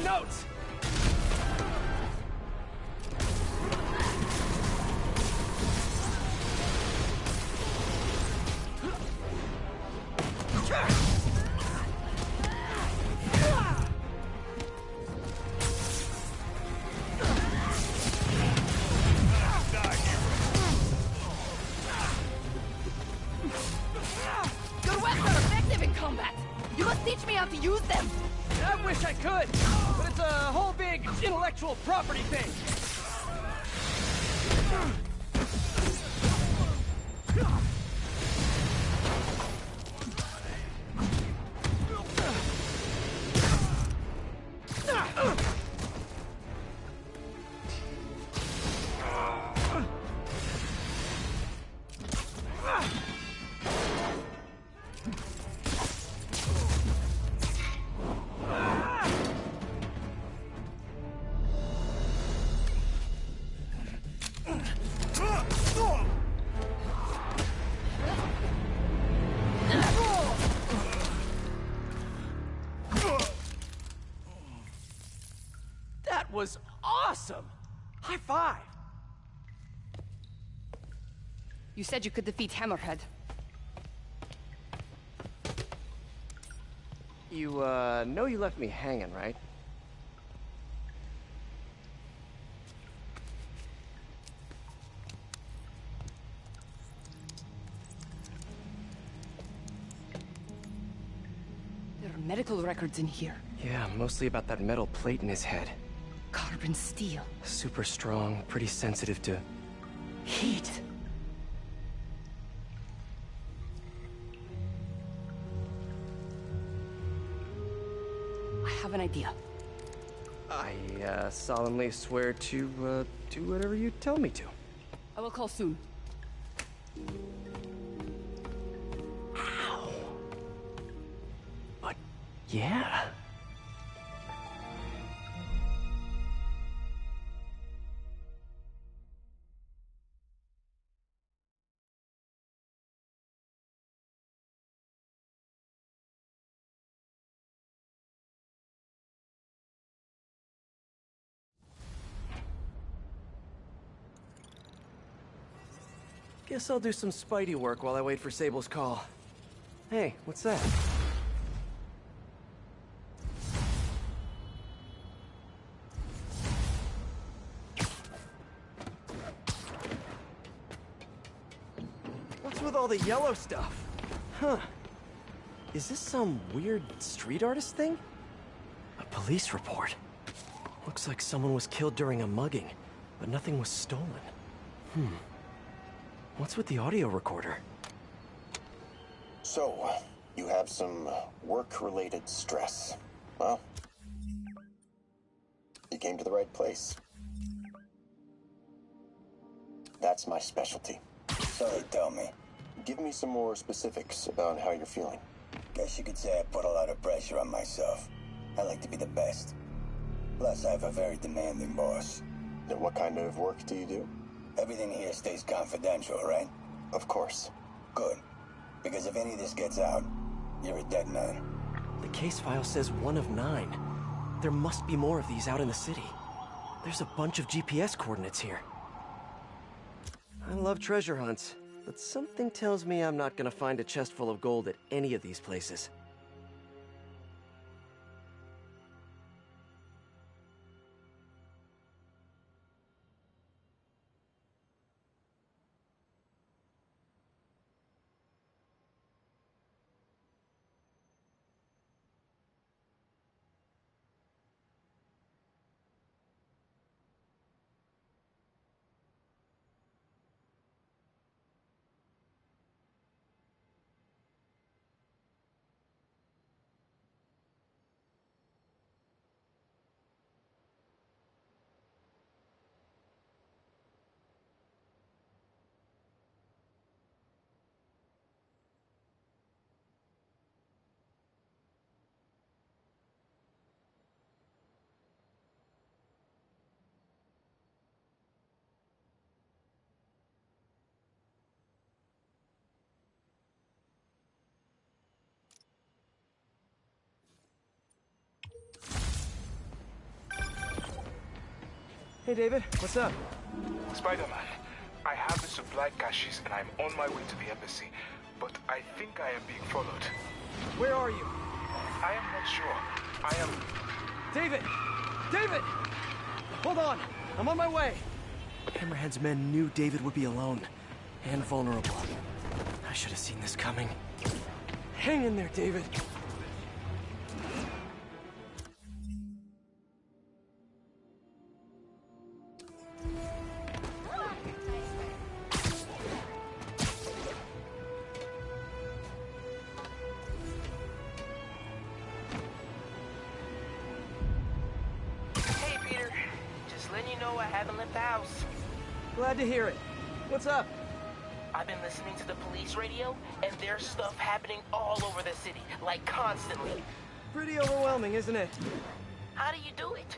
notes! Good weapons are effective in combat. You must teach me how to use them. I wish I could, but it's a whole big intellectual property thing. That was awesome! High five! You said you could defeat Hammerhead. You, know you left me hanging, right? There are medical records in here. Yeah, mostly about that metal plate in his head. Carbon steel. Super strong, pretty sensitive to heat. I have an idea. I, solemnly swear to, do whatever you tell me to. I will call soon. Ow. But, yeah. Guess I'll do some Spidey work while I wait for Sable's call. Hey, what's that? What's with all the yellow stuff? Huh. Is this some weird street artist thing? A police report. Looks like someone was killed during a mugging, but nothing was stolen. What's with the audio recorder? So, you have some work-related stress. Well, you came to the right place. That's my specialty. So they tell me. Give me some more specifics about how you're feeling. Guess you could say I put a lot of pressure on myself. I like to be the best. Plus, I have a very demanding boss. And what kind of work do you do? Everything here stays confidential, right? Of course. Good. Because if any of this gets out, you're a dead man. The case file says 1 of 9. There must be more of these out in the city. There's a bunch of GPS coordinates here. I love treasure hunts, but something tells me I'm not gonna find a chest full of gold at any of these places. Hey, David. What's up? Spider-Man, I have the supply caches and I'm on my way to the embassy, but I think I am being followed. Where are you? I am not sure. I am... David! David! Hold on. I'm on my way. Hammerhead's men knew David would be alone and vulnerable. I should have seen this coming. Hang in there, David. Hey, Peter. Just letting you know I haven't left the house. Glad to hear it. What's up? I've been listening to the police radio, and there's stuff happening all over the city, like constantly. Pretty overwhelming, isn't it? How do you do it?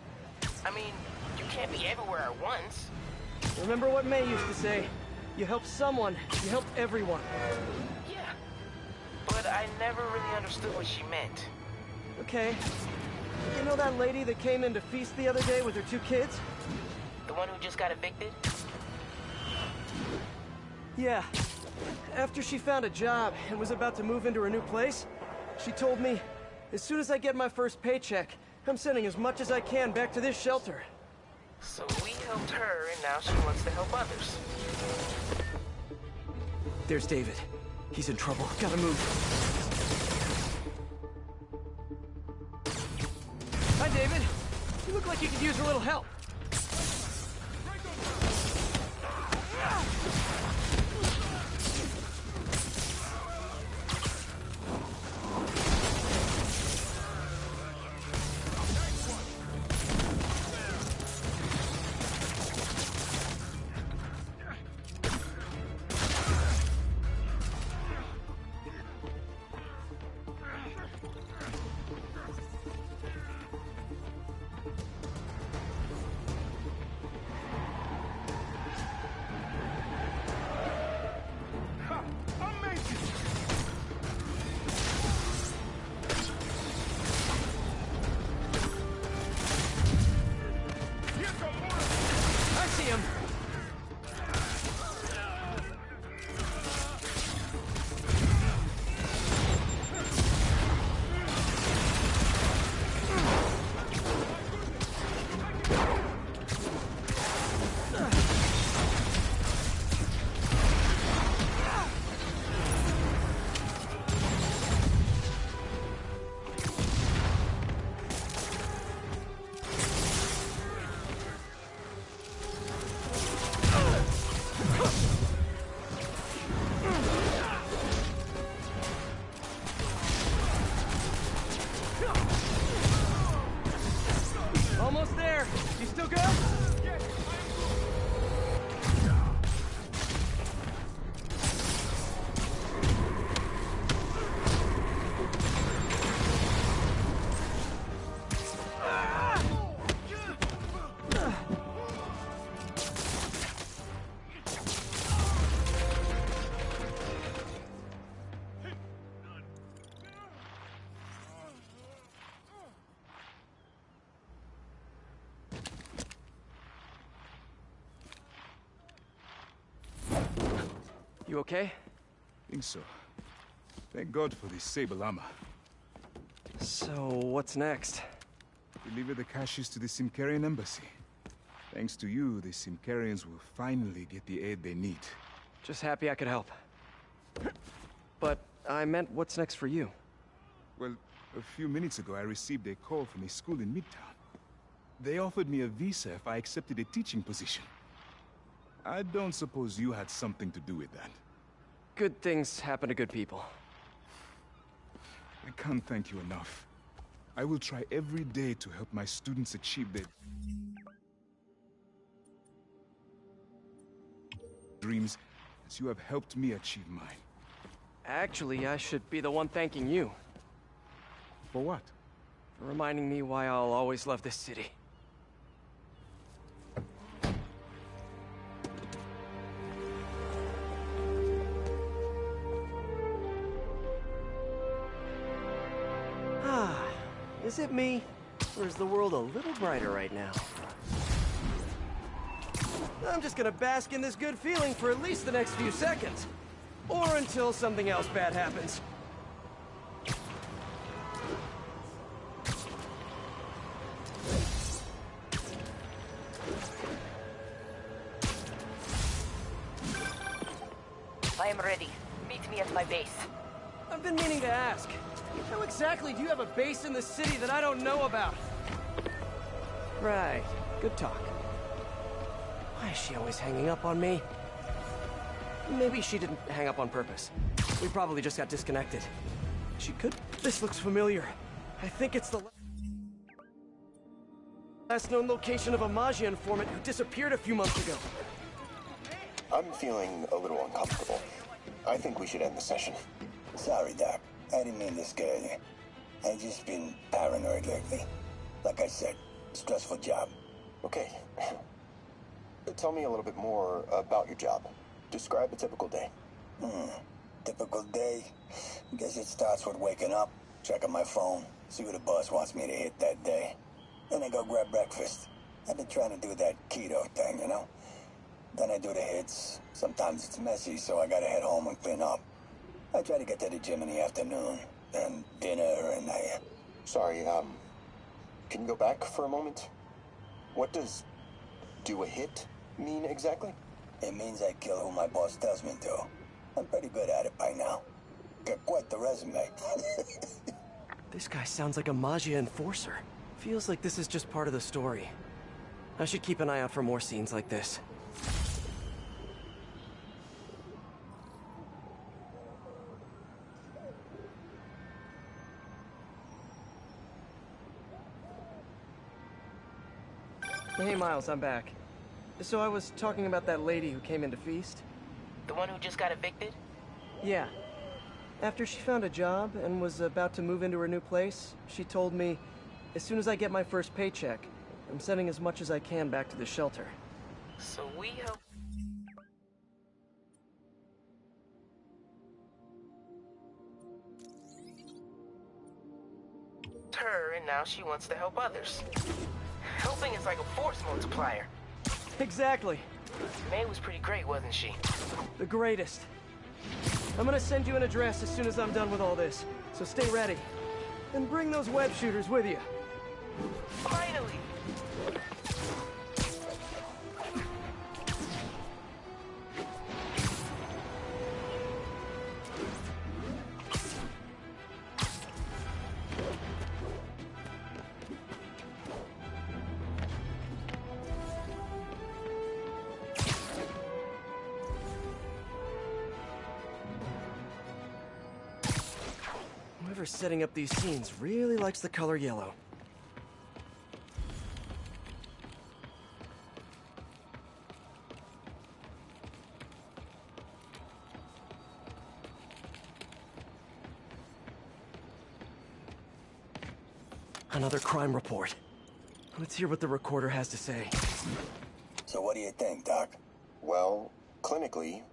I mean, you can't be everywhere at once. Remember what May used to say? You help someone, you help everyone. Yeah, but I never really understood what she meant. Okay. You know that lady that came in to feast the other day with her 2 kids? The one who just got evicted? Yeah. After she found a job and was about to move into her new place, she told me, as soon as I get my first paycheck, I'm sending as much as I can back to this shelter. So we helped her, and now she wants to help others. There's David. He's in trouble. Gotta move. Hi, David. You look like you could use a little help. I see him. Almost there. You still good? You okay? Think so. Thank God for this sable armor. So, what's next? Deliver the caches to the Simkarian embassy. Thanks to you, the Simkarians will finally get the aid they need. Just happy I could help. But I meant what's next for you? Well, a few minutes ago I received a call from a school in Midtown. They offered me a visa if I accepted a teaching position. I don't suppose you had something to do with that. Good things happen to good people. I can't thank you enough. I will try every day to help my students achieve their dreams as you have helped me achieve mine. Actually, I should be the one thanking you. For what? For reminding me why I'll always love this city. Is it me? Or is the world a little brighter right now? I'm just gonna bask in this good feeling for at least the next few seconds. Or until something else bad happens. I am ready. Meet me at my base. I've been meaning to ask. How exactly do you have a base in the city that I don't know about? Right. Good talk. Why is she always hanging up on me? Maybe she didn't hang up on purpose. We probably just got disconnected. She could... This looks familiar. I think it's the last known location of a Maggia informant who disappeared a few months ago. I'm feeling a little uncomfortable. I think we should end the session. Sorry, Doc. I didn't mean to scare you. I've just been paranoid lately. Like I said, stressful job. Okay. Tell me a little bit more about your job. Describe a typical day. Typical day? Guess it starts with waking up, checking my phone, see what the boss wants me to hit that day. Then I go grab breakfast. I've been trying to do that keto thing, you know? Then I do the hits. Sometimes it's messy, so I gotta head home and clean up. I try to get to the gym in the afternoon, then dinner, and Sorry, can you go back for a moment? What does do a hit mean exactly? It means I kill who my boss tells me to. I'm pretty good at it by now. Got quite the resume. This guy sounds like a Maggia enforcer. Feels like this is just part of the story. I should keep an eye out for more scenes like this. Hey, Miles, I'm back. So I was talking about that lady who came in to feast? The one who just got evicted? Yeah. After she found a job and was about to move into her new place, she told me, as soon as I get my first paycheck, I'm sending as much as I can back to the shelter. So we help her, and now she wants to help others. Helping is like a force multiplier. Exactly. May was pretty great, wasn't she? The greatest. I'm gonna send you an address as soon as I'm done with all this, so stay ready. And bring those web shooters with you. Finally! Whoever's setting up these scenes really likes the color yellow. Another crime report. Let's hear what the recorder has to say. So what do you think, Doc? Well, clinically,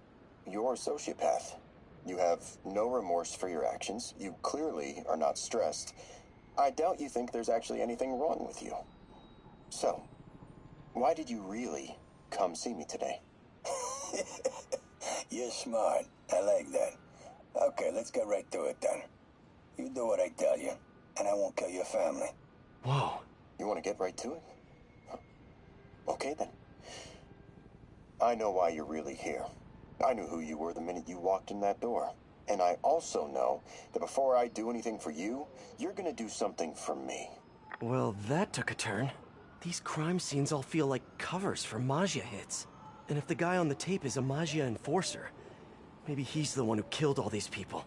you're a sociopath. You have no remorse for your actions. You clearly are not stressed. I doubt you think there's actually anything wrong with you. So, why did you really come see me today? You're smart. I like that. Okay, let's get right to it then. You do what I tell you, and I won't kill your family. Whoa. You want to get right to it? Okay then. I know why you're really here. I knew who you were the minute you walked in that door. And I also know that before I do anything for you, you're gonna do something for me. Well, that took a turn. These crime scenes all feel like covers for Maggia hits. And if the guy on the tape is a Maggia enforcer, maybe he's the one who killed all these people.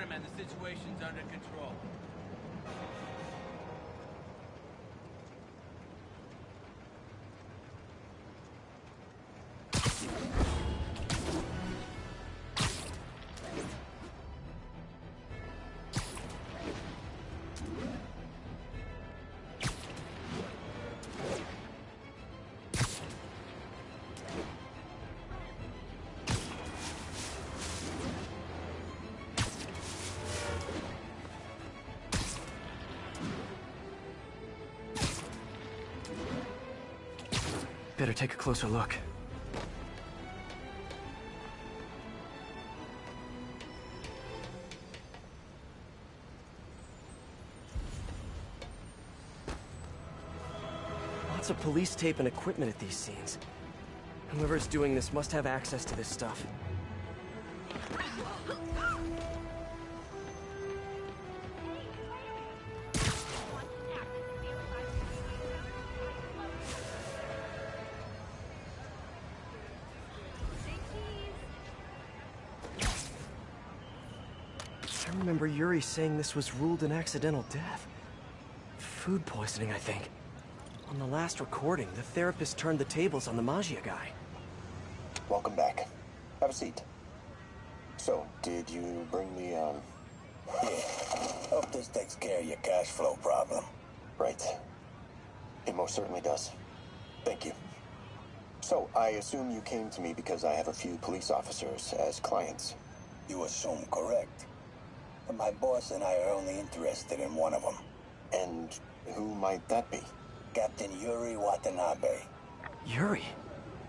Spider-Man, the situation's under control. Better take a closer look. Lots of police tape and equipment at these scenes. Whoever's doing this must have access to this stuff. I remember Yuri saying this was ruled an accidental death. Food poisoning, I think. On the last recording, the therapist turned the tables on the Magia guy. Welcome back. Have a seat. So, did you bring the, Yeah. Hope this takes care of your cash flow problem. Right. It most certainly does. Thank you. So, I assume you came to me because I have a few police officers as clients. You assume correct. But my boss and I are only interested in one of them. And who might that be? Captain Yuri Watanabe. Yuri?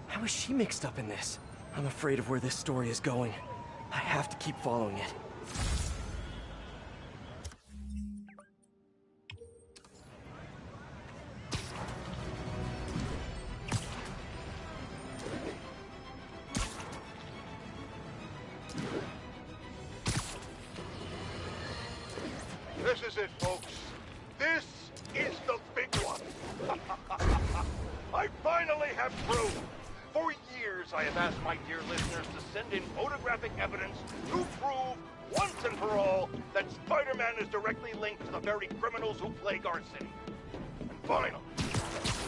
How is she mixed up in this? I'm afraid of where this story is going. I have to keep following it. This is it, folks. This is the big one. I finally have proof. For years, I have asked my dear listeners to send in photographic evidence to prove, once and for all, that Spider-Man is directly linked to the very criminals who plague our city. And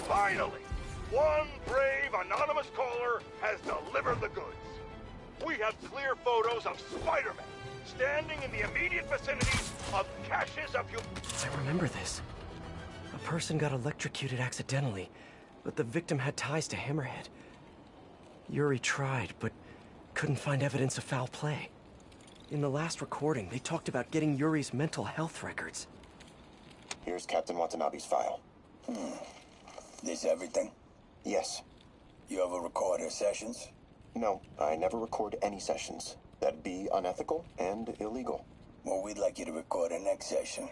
finally, one brave anonymous caller has delivered the goods. We have clear photos of Spider-Man standing in the immediate vicinity of caches of I remember this. A person got electrocuted accidentally, but the victim had ties to Hammerhead. Yuri tried, but couldn't find evidence of foul play. In the last recording, they talked about getting Yuri's mental health records. Here's Captain Watanabe's file. This everything? Yes. You ever record her sessions? No, I never record any sessions. That'd be unethical and illegal. Well, we'd like you to record our next session.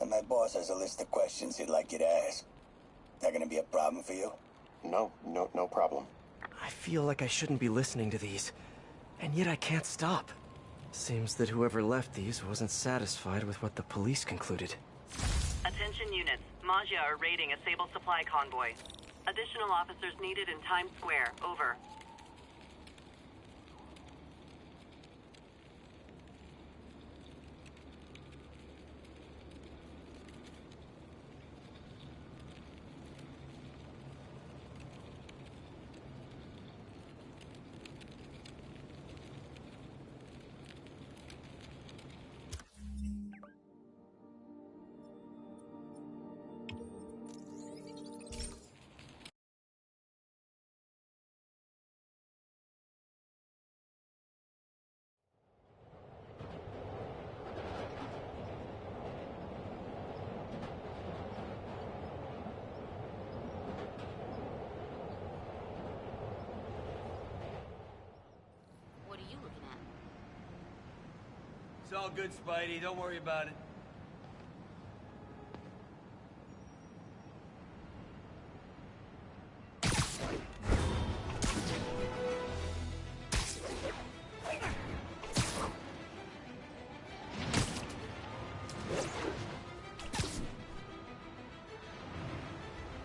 And my boss has a list of questions he'd like you to ask. That gonna be a problem for you? No problem. I feel like I shouldn't be listening to these, and yet I can't stop. Seems that whoever left these wasn't satisfied with what the police concluded. Attention units. Magia are raiding a Sable supply convoy. Additional officers needed in Times Square. Over. It's all good, Spidey. Don't worry about it.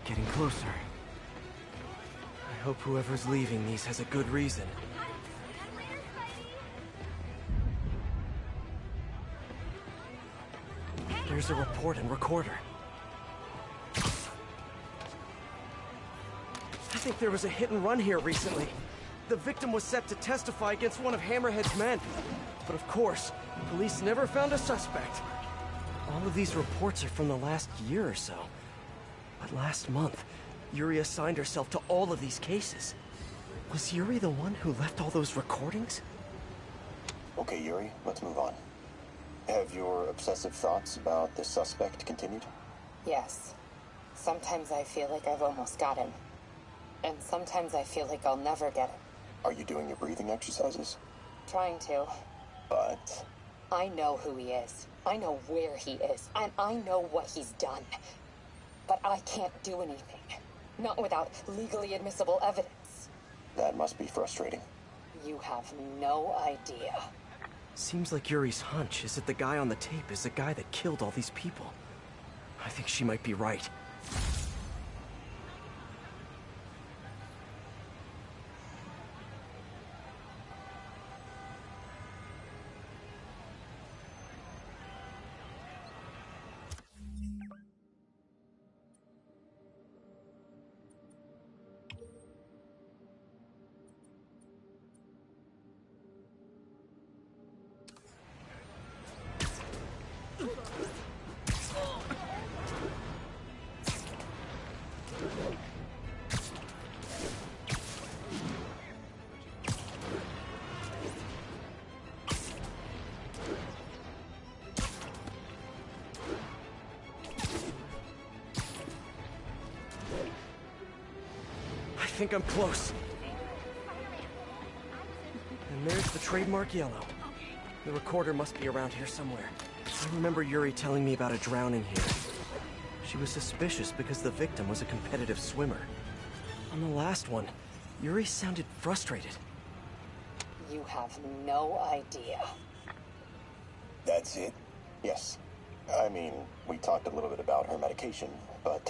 Getting closer. I hope whoever's leaving these has a good reason. There's a report and recorder. I think there was a hit and run here recently. The victim was set to testify against one of Hammerhead's men. But of course, police never found a suspect. All of these reports are from the last year or so. But last month, Yuri assigned herself to all of these cases. Was Yuri the one who left all those recordings? Okay, Yuri, let's move on. Have your obsessive thoughts about the suspect continued? Yes. Sometimes I feel like I've almost got him. And sometimes I feel like I'll never get him. Are you doing your breathing exercises? Trying to. But... I know who he is. I know where he is. And I know what he's done. But I can't do anything. Not without legally admissible evidence. That must be frustrating. You have no idea. Seems like Yuri's hunch is that the guy on the tape is the guy that killed all these people. I think she might be right. I think I'm close. And there's the trademark yellow. The recorder must be around here somewhere. I remember Yuri telling me about a drowning here. She was suspicious because the victim was a competitive swimmer. On the last one, Yuri sounded frustrated. You have no idea. That's it? Yes. I mean, we talked a little bit about her medication, but...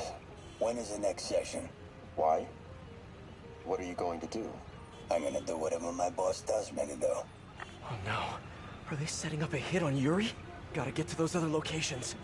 When is the next session? Why? What are you going to do? I'm gonna do whatever my boss tells me to do. Oh no. Are they setting up a hit on Yuri? Gotta get to those other locations.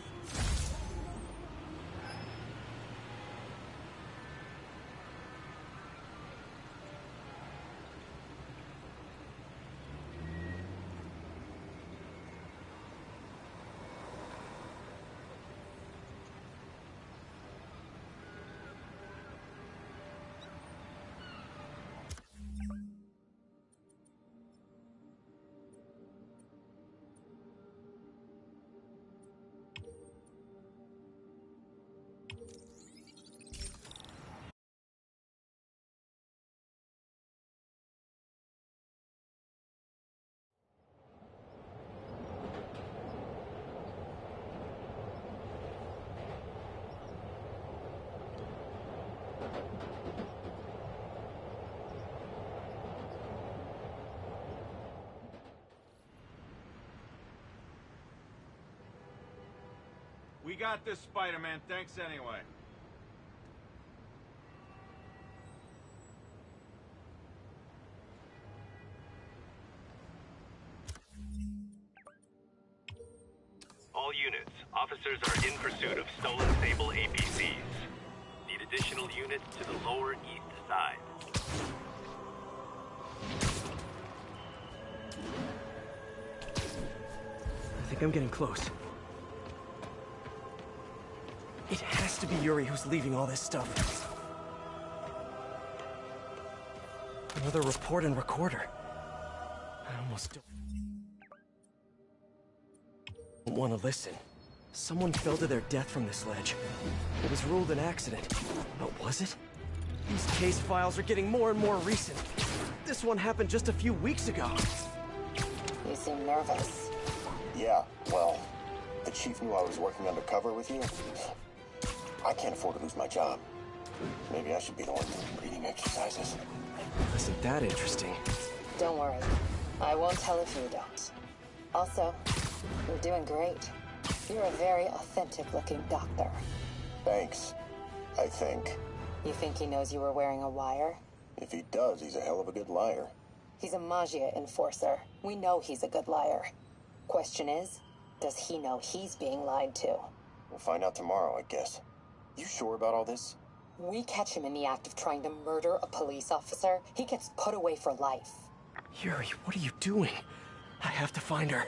We got this, Spider-Man. Thanks anyway. All units, officers are in pursuit of stolen Sable APCs. Need additional units to the lower east side. I think I'm getting close. It has to be Yuri who's leaving all this stuff. Another report and recorder. I almost don't want to listen. Someone fell to their death from this ledge. It was ruled an accident. But was it? These case files are getting more and more recent. This one happened just a few weeks ago. You seem nervous. Yeah, well, the chief knew I was working undercover with you. I can't afford to lose my job. Maybe I should be the one doing breathing exercises. Isn't that interesting? Don't worry. I won't tell if you don't. Also, you're doing great. You're a very authentic-looking doctor. Thanks. I think. You think he knows you were wearing a wire? If he does, he's a hell of a good liar. He's a Magia enforcer. We know he's a good liar. Question is, Does he know he's being lied to? We'll find out tomorrow, I guess. You sure about all this? We catch him in the act of trying to murder a police officer, he gets put away for life. Yuri, what are you doing? I have to find her.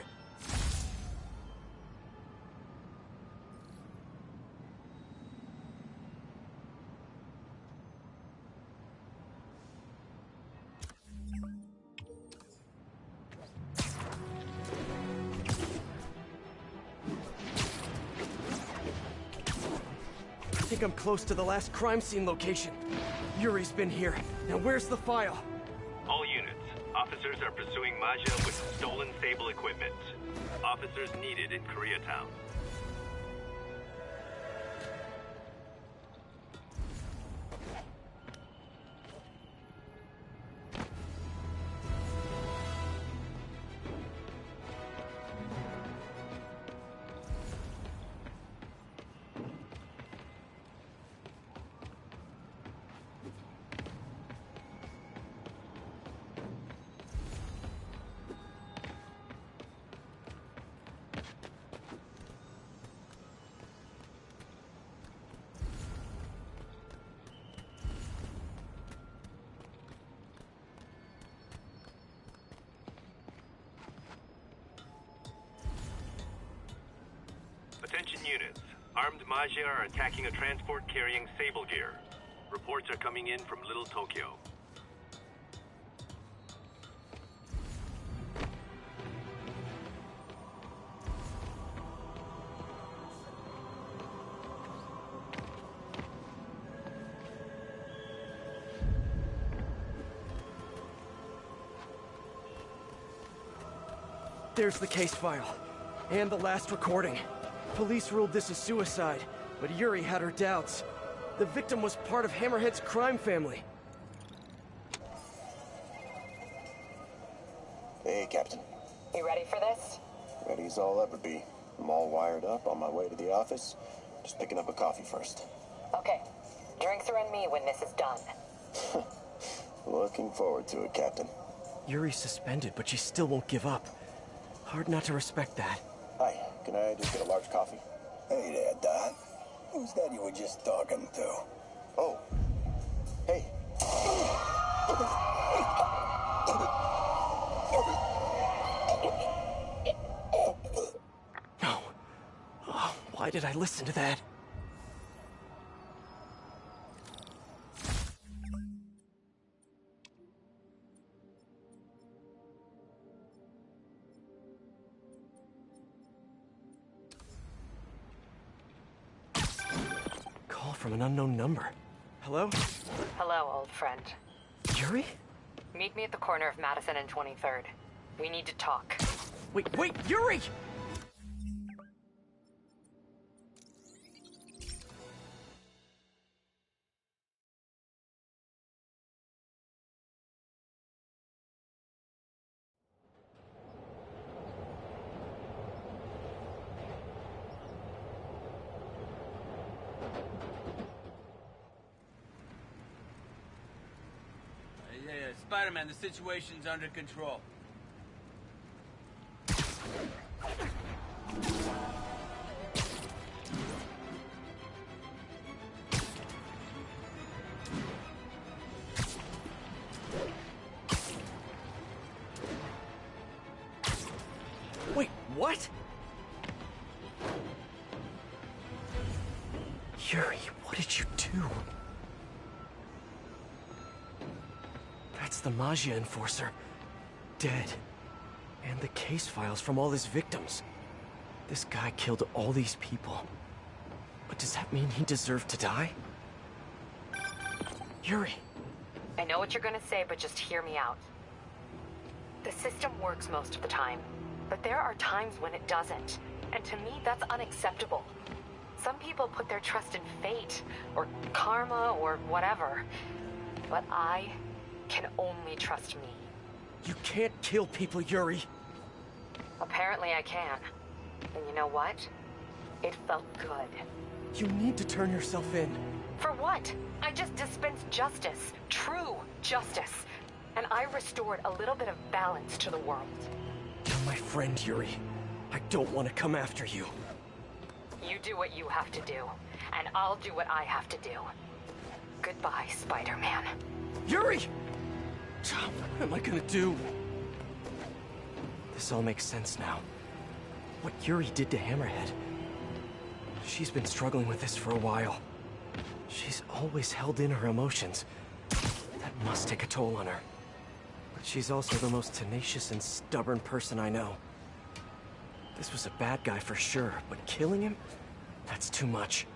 I think I'm close to the last crime scene location. Yuri's been here. Now where's the file? All units. Officers are pursuing Maja with stolen Sable equipment. Officers needed in Koreatown. Attention units. Armed Maja are attacking a transport carrying Sable gear. Reports are coming in from Little Tokyo. There's the case file. And the last recording. Police ruled this a suicide, but Yuri had her doubts. The victim was part of Hammerhead's crime family. Hey, Captain. You ready for this? Ready as all ever be. I'm all wired up, on my way to the office. Just picking up a coffee first. Okay. Drinks are on me when this is done. Looking forward to it, Captain. Yuri's suspended, but she still won't give up. Hard not to respect that. Hi, can I just get a large coffee? Hey there, Dot. Who's that you were just talking to? Oh. Hey. No. Oh, why did I listen to that? From an unknown number. Hello? Hello, old friend. Yuri? Meet me at the corner of Madison and 23rd. We need to talk. Wait, Yuri! Spider-Man, the situation's under control. Wait, what? Yuri, what did you do? That's the Magia enforcer. Dead. And the case files from all his victims. This guy killed all these people. But does that mean he deserved to die? Yuri. I know what you're gonna say, but just hear me out. The system works most of the time, but there are times when it doesn't. And to me, that's unacceptable. Some people put their trust in fate, or karma, or whatever. But I can only trust me. You can't kill people, Yuri. Apparently I can. And you know what? It felt good. You need to turn yourself in. For what? I just dispensed justice. True justice. And I restored a little bit of balance to the world. You're my friend, Yuri. I don't want to come after you. You do what you have to do, and I'll do what I have to do. Goodbye, Spider-Man. Yuri! What am I gonna do? This all makes sense now. What Yuri did to Hammerhead. She's been struggling with this for a while. She's always held in her emotions. That must take a toll on her. But she's also the most tenacious and stubborn person I know. This was a bad guy for sure, but killing him? That's too much.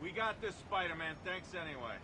We got this, Spider-Man. Thanks anyway.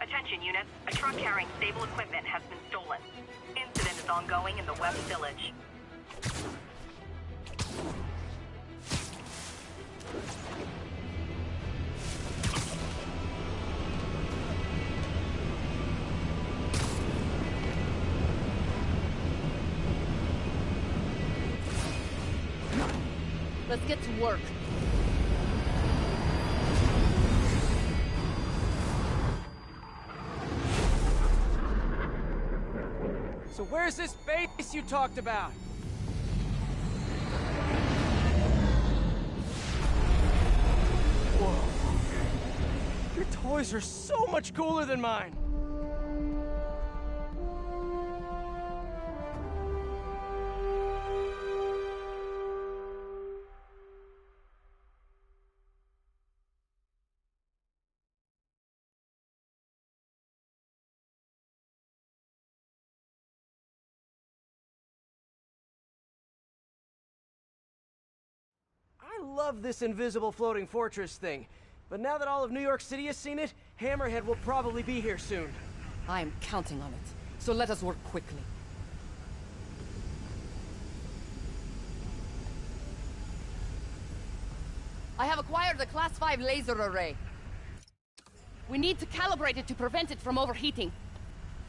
Attention units, a truck carrying stable equipment has been stolen. Incident is ongoing in the West Village. Let's get to work. So where's this base you talked about? Whoa. Your toys are so much cooler than mine. I love this invisible floating fortress thing, but now that all of New York City has seen it, Hammerhead will probably be here soon. I am counting on it, so let us work quickly. I have acquired a Class 5 laser array. We need to calibrate it to prevent it from overheating.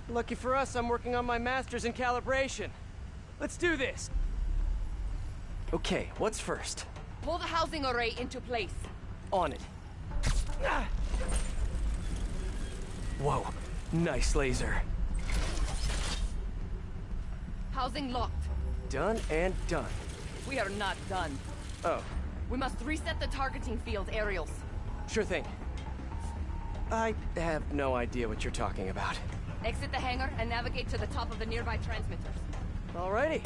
Lucky for us, I'm working on my master's in calibration. Let's do this. Okay, what's first? Pull the housing array into place. On it. Ah. Whoa, nice laser. Housing locked. Done and done. We are not done. Oh. We must reset the targeting field aerials. Sure thing. I have no idea what you're talking about. Exit the hangar and navigate to the top of the nearby transmitters. Alrighty.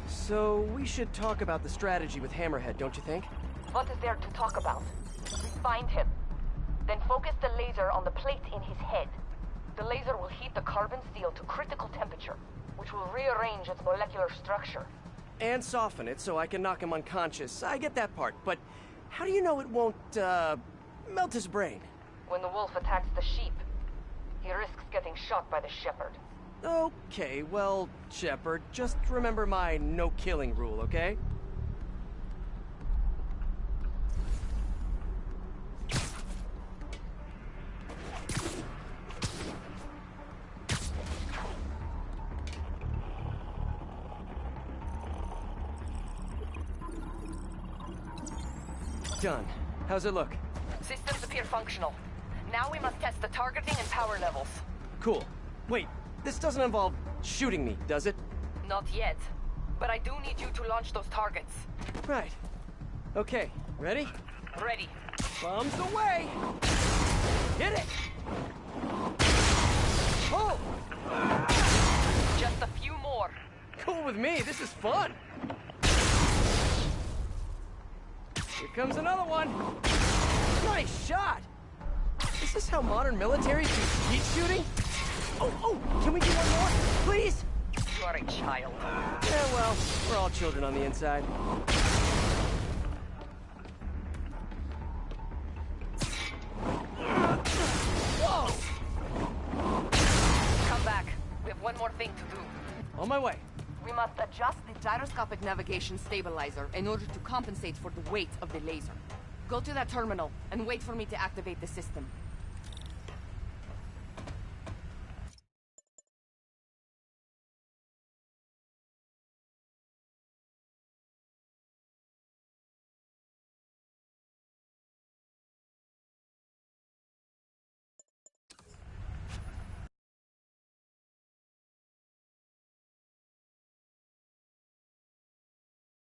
So, we should talk about the strategy with Hammerhead, don't you think? What is there to talk about? Find him. Then focus the laser on the plate in his head. The laser will heat the carbon steel to critical temperature, which will rearrange its molecular structure. And soften it so I can knock him unconscious. I get that part, but how do you know it won't, melt his brain? When the wolf attacks the sheep, he risks getting shot by the shepherd. Okay, well, Shepard, just remember my no-killing rule, okay? Done. How's it look? Systems appear functional. Now we must test the targeting and power levels. Cool. Wait, this doesn't involve shooting me, does it? Not yet. But I do need you to launch those targets. Right. Okay, ready? Ready. Bombs away! Hit it! Oh! Just a few more. Cool with me, this is fun! Here comes another one! Nice shot! Is this how modern militaries do heat shooting? Oh, can we do one more, please? You are a child. Yeah, well, we're all children on the inside. Whoa! Come back. We have one more thing to do. On my way. We must adjust the gyroscopic navigation stabilizer in order to compensate for the weight of the laser. Go to that terminal and wait for me to activate the system.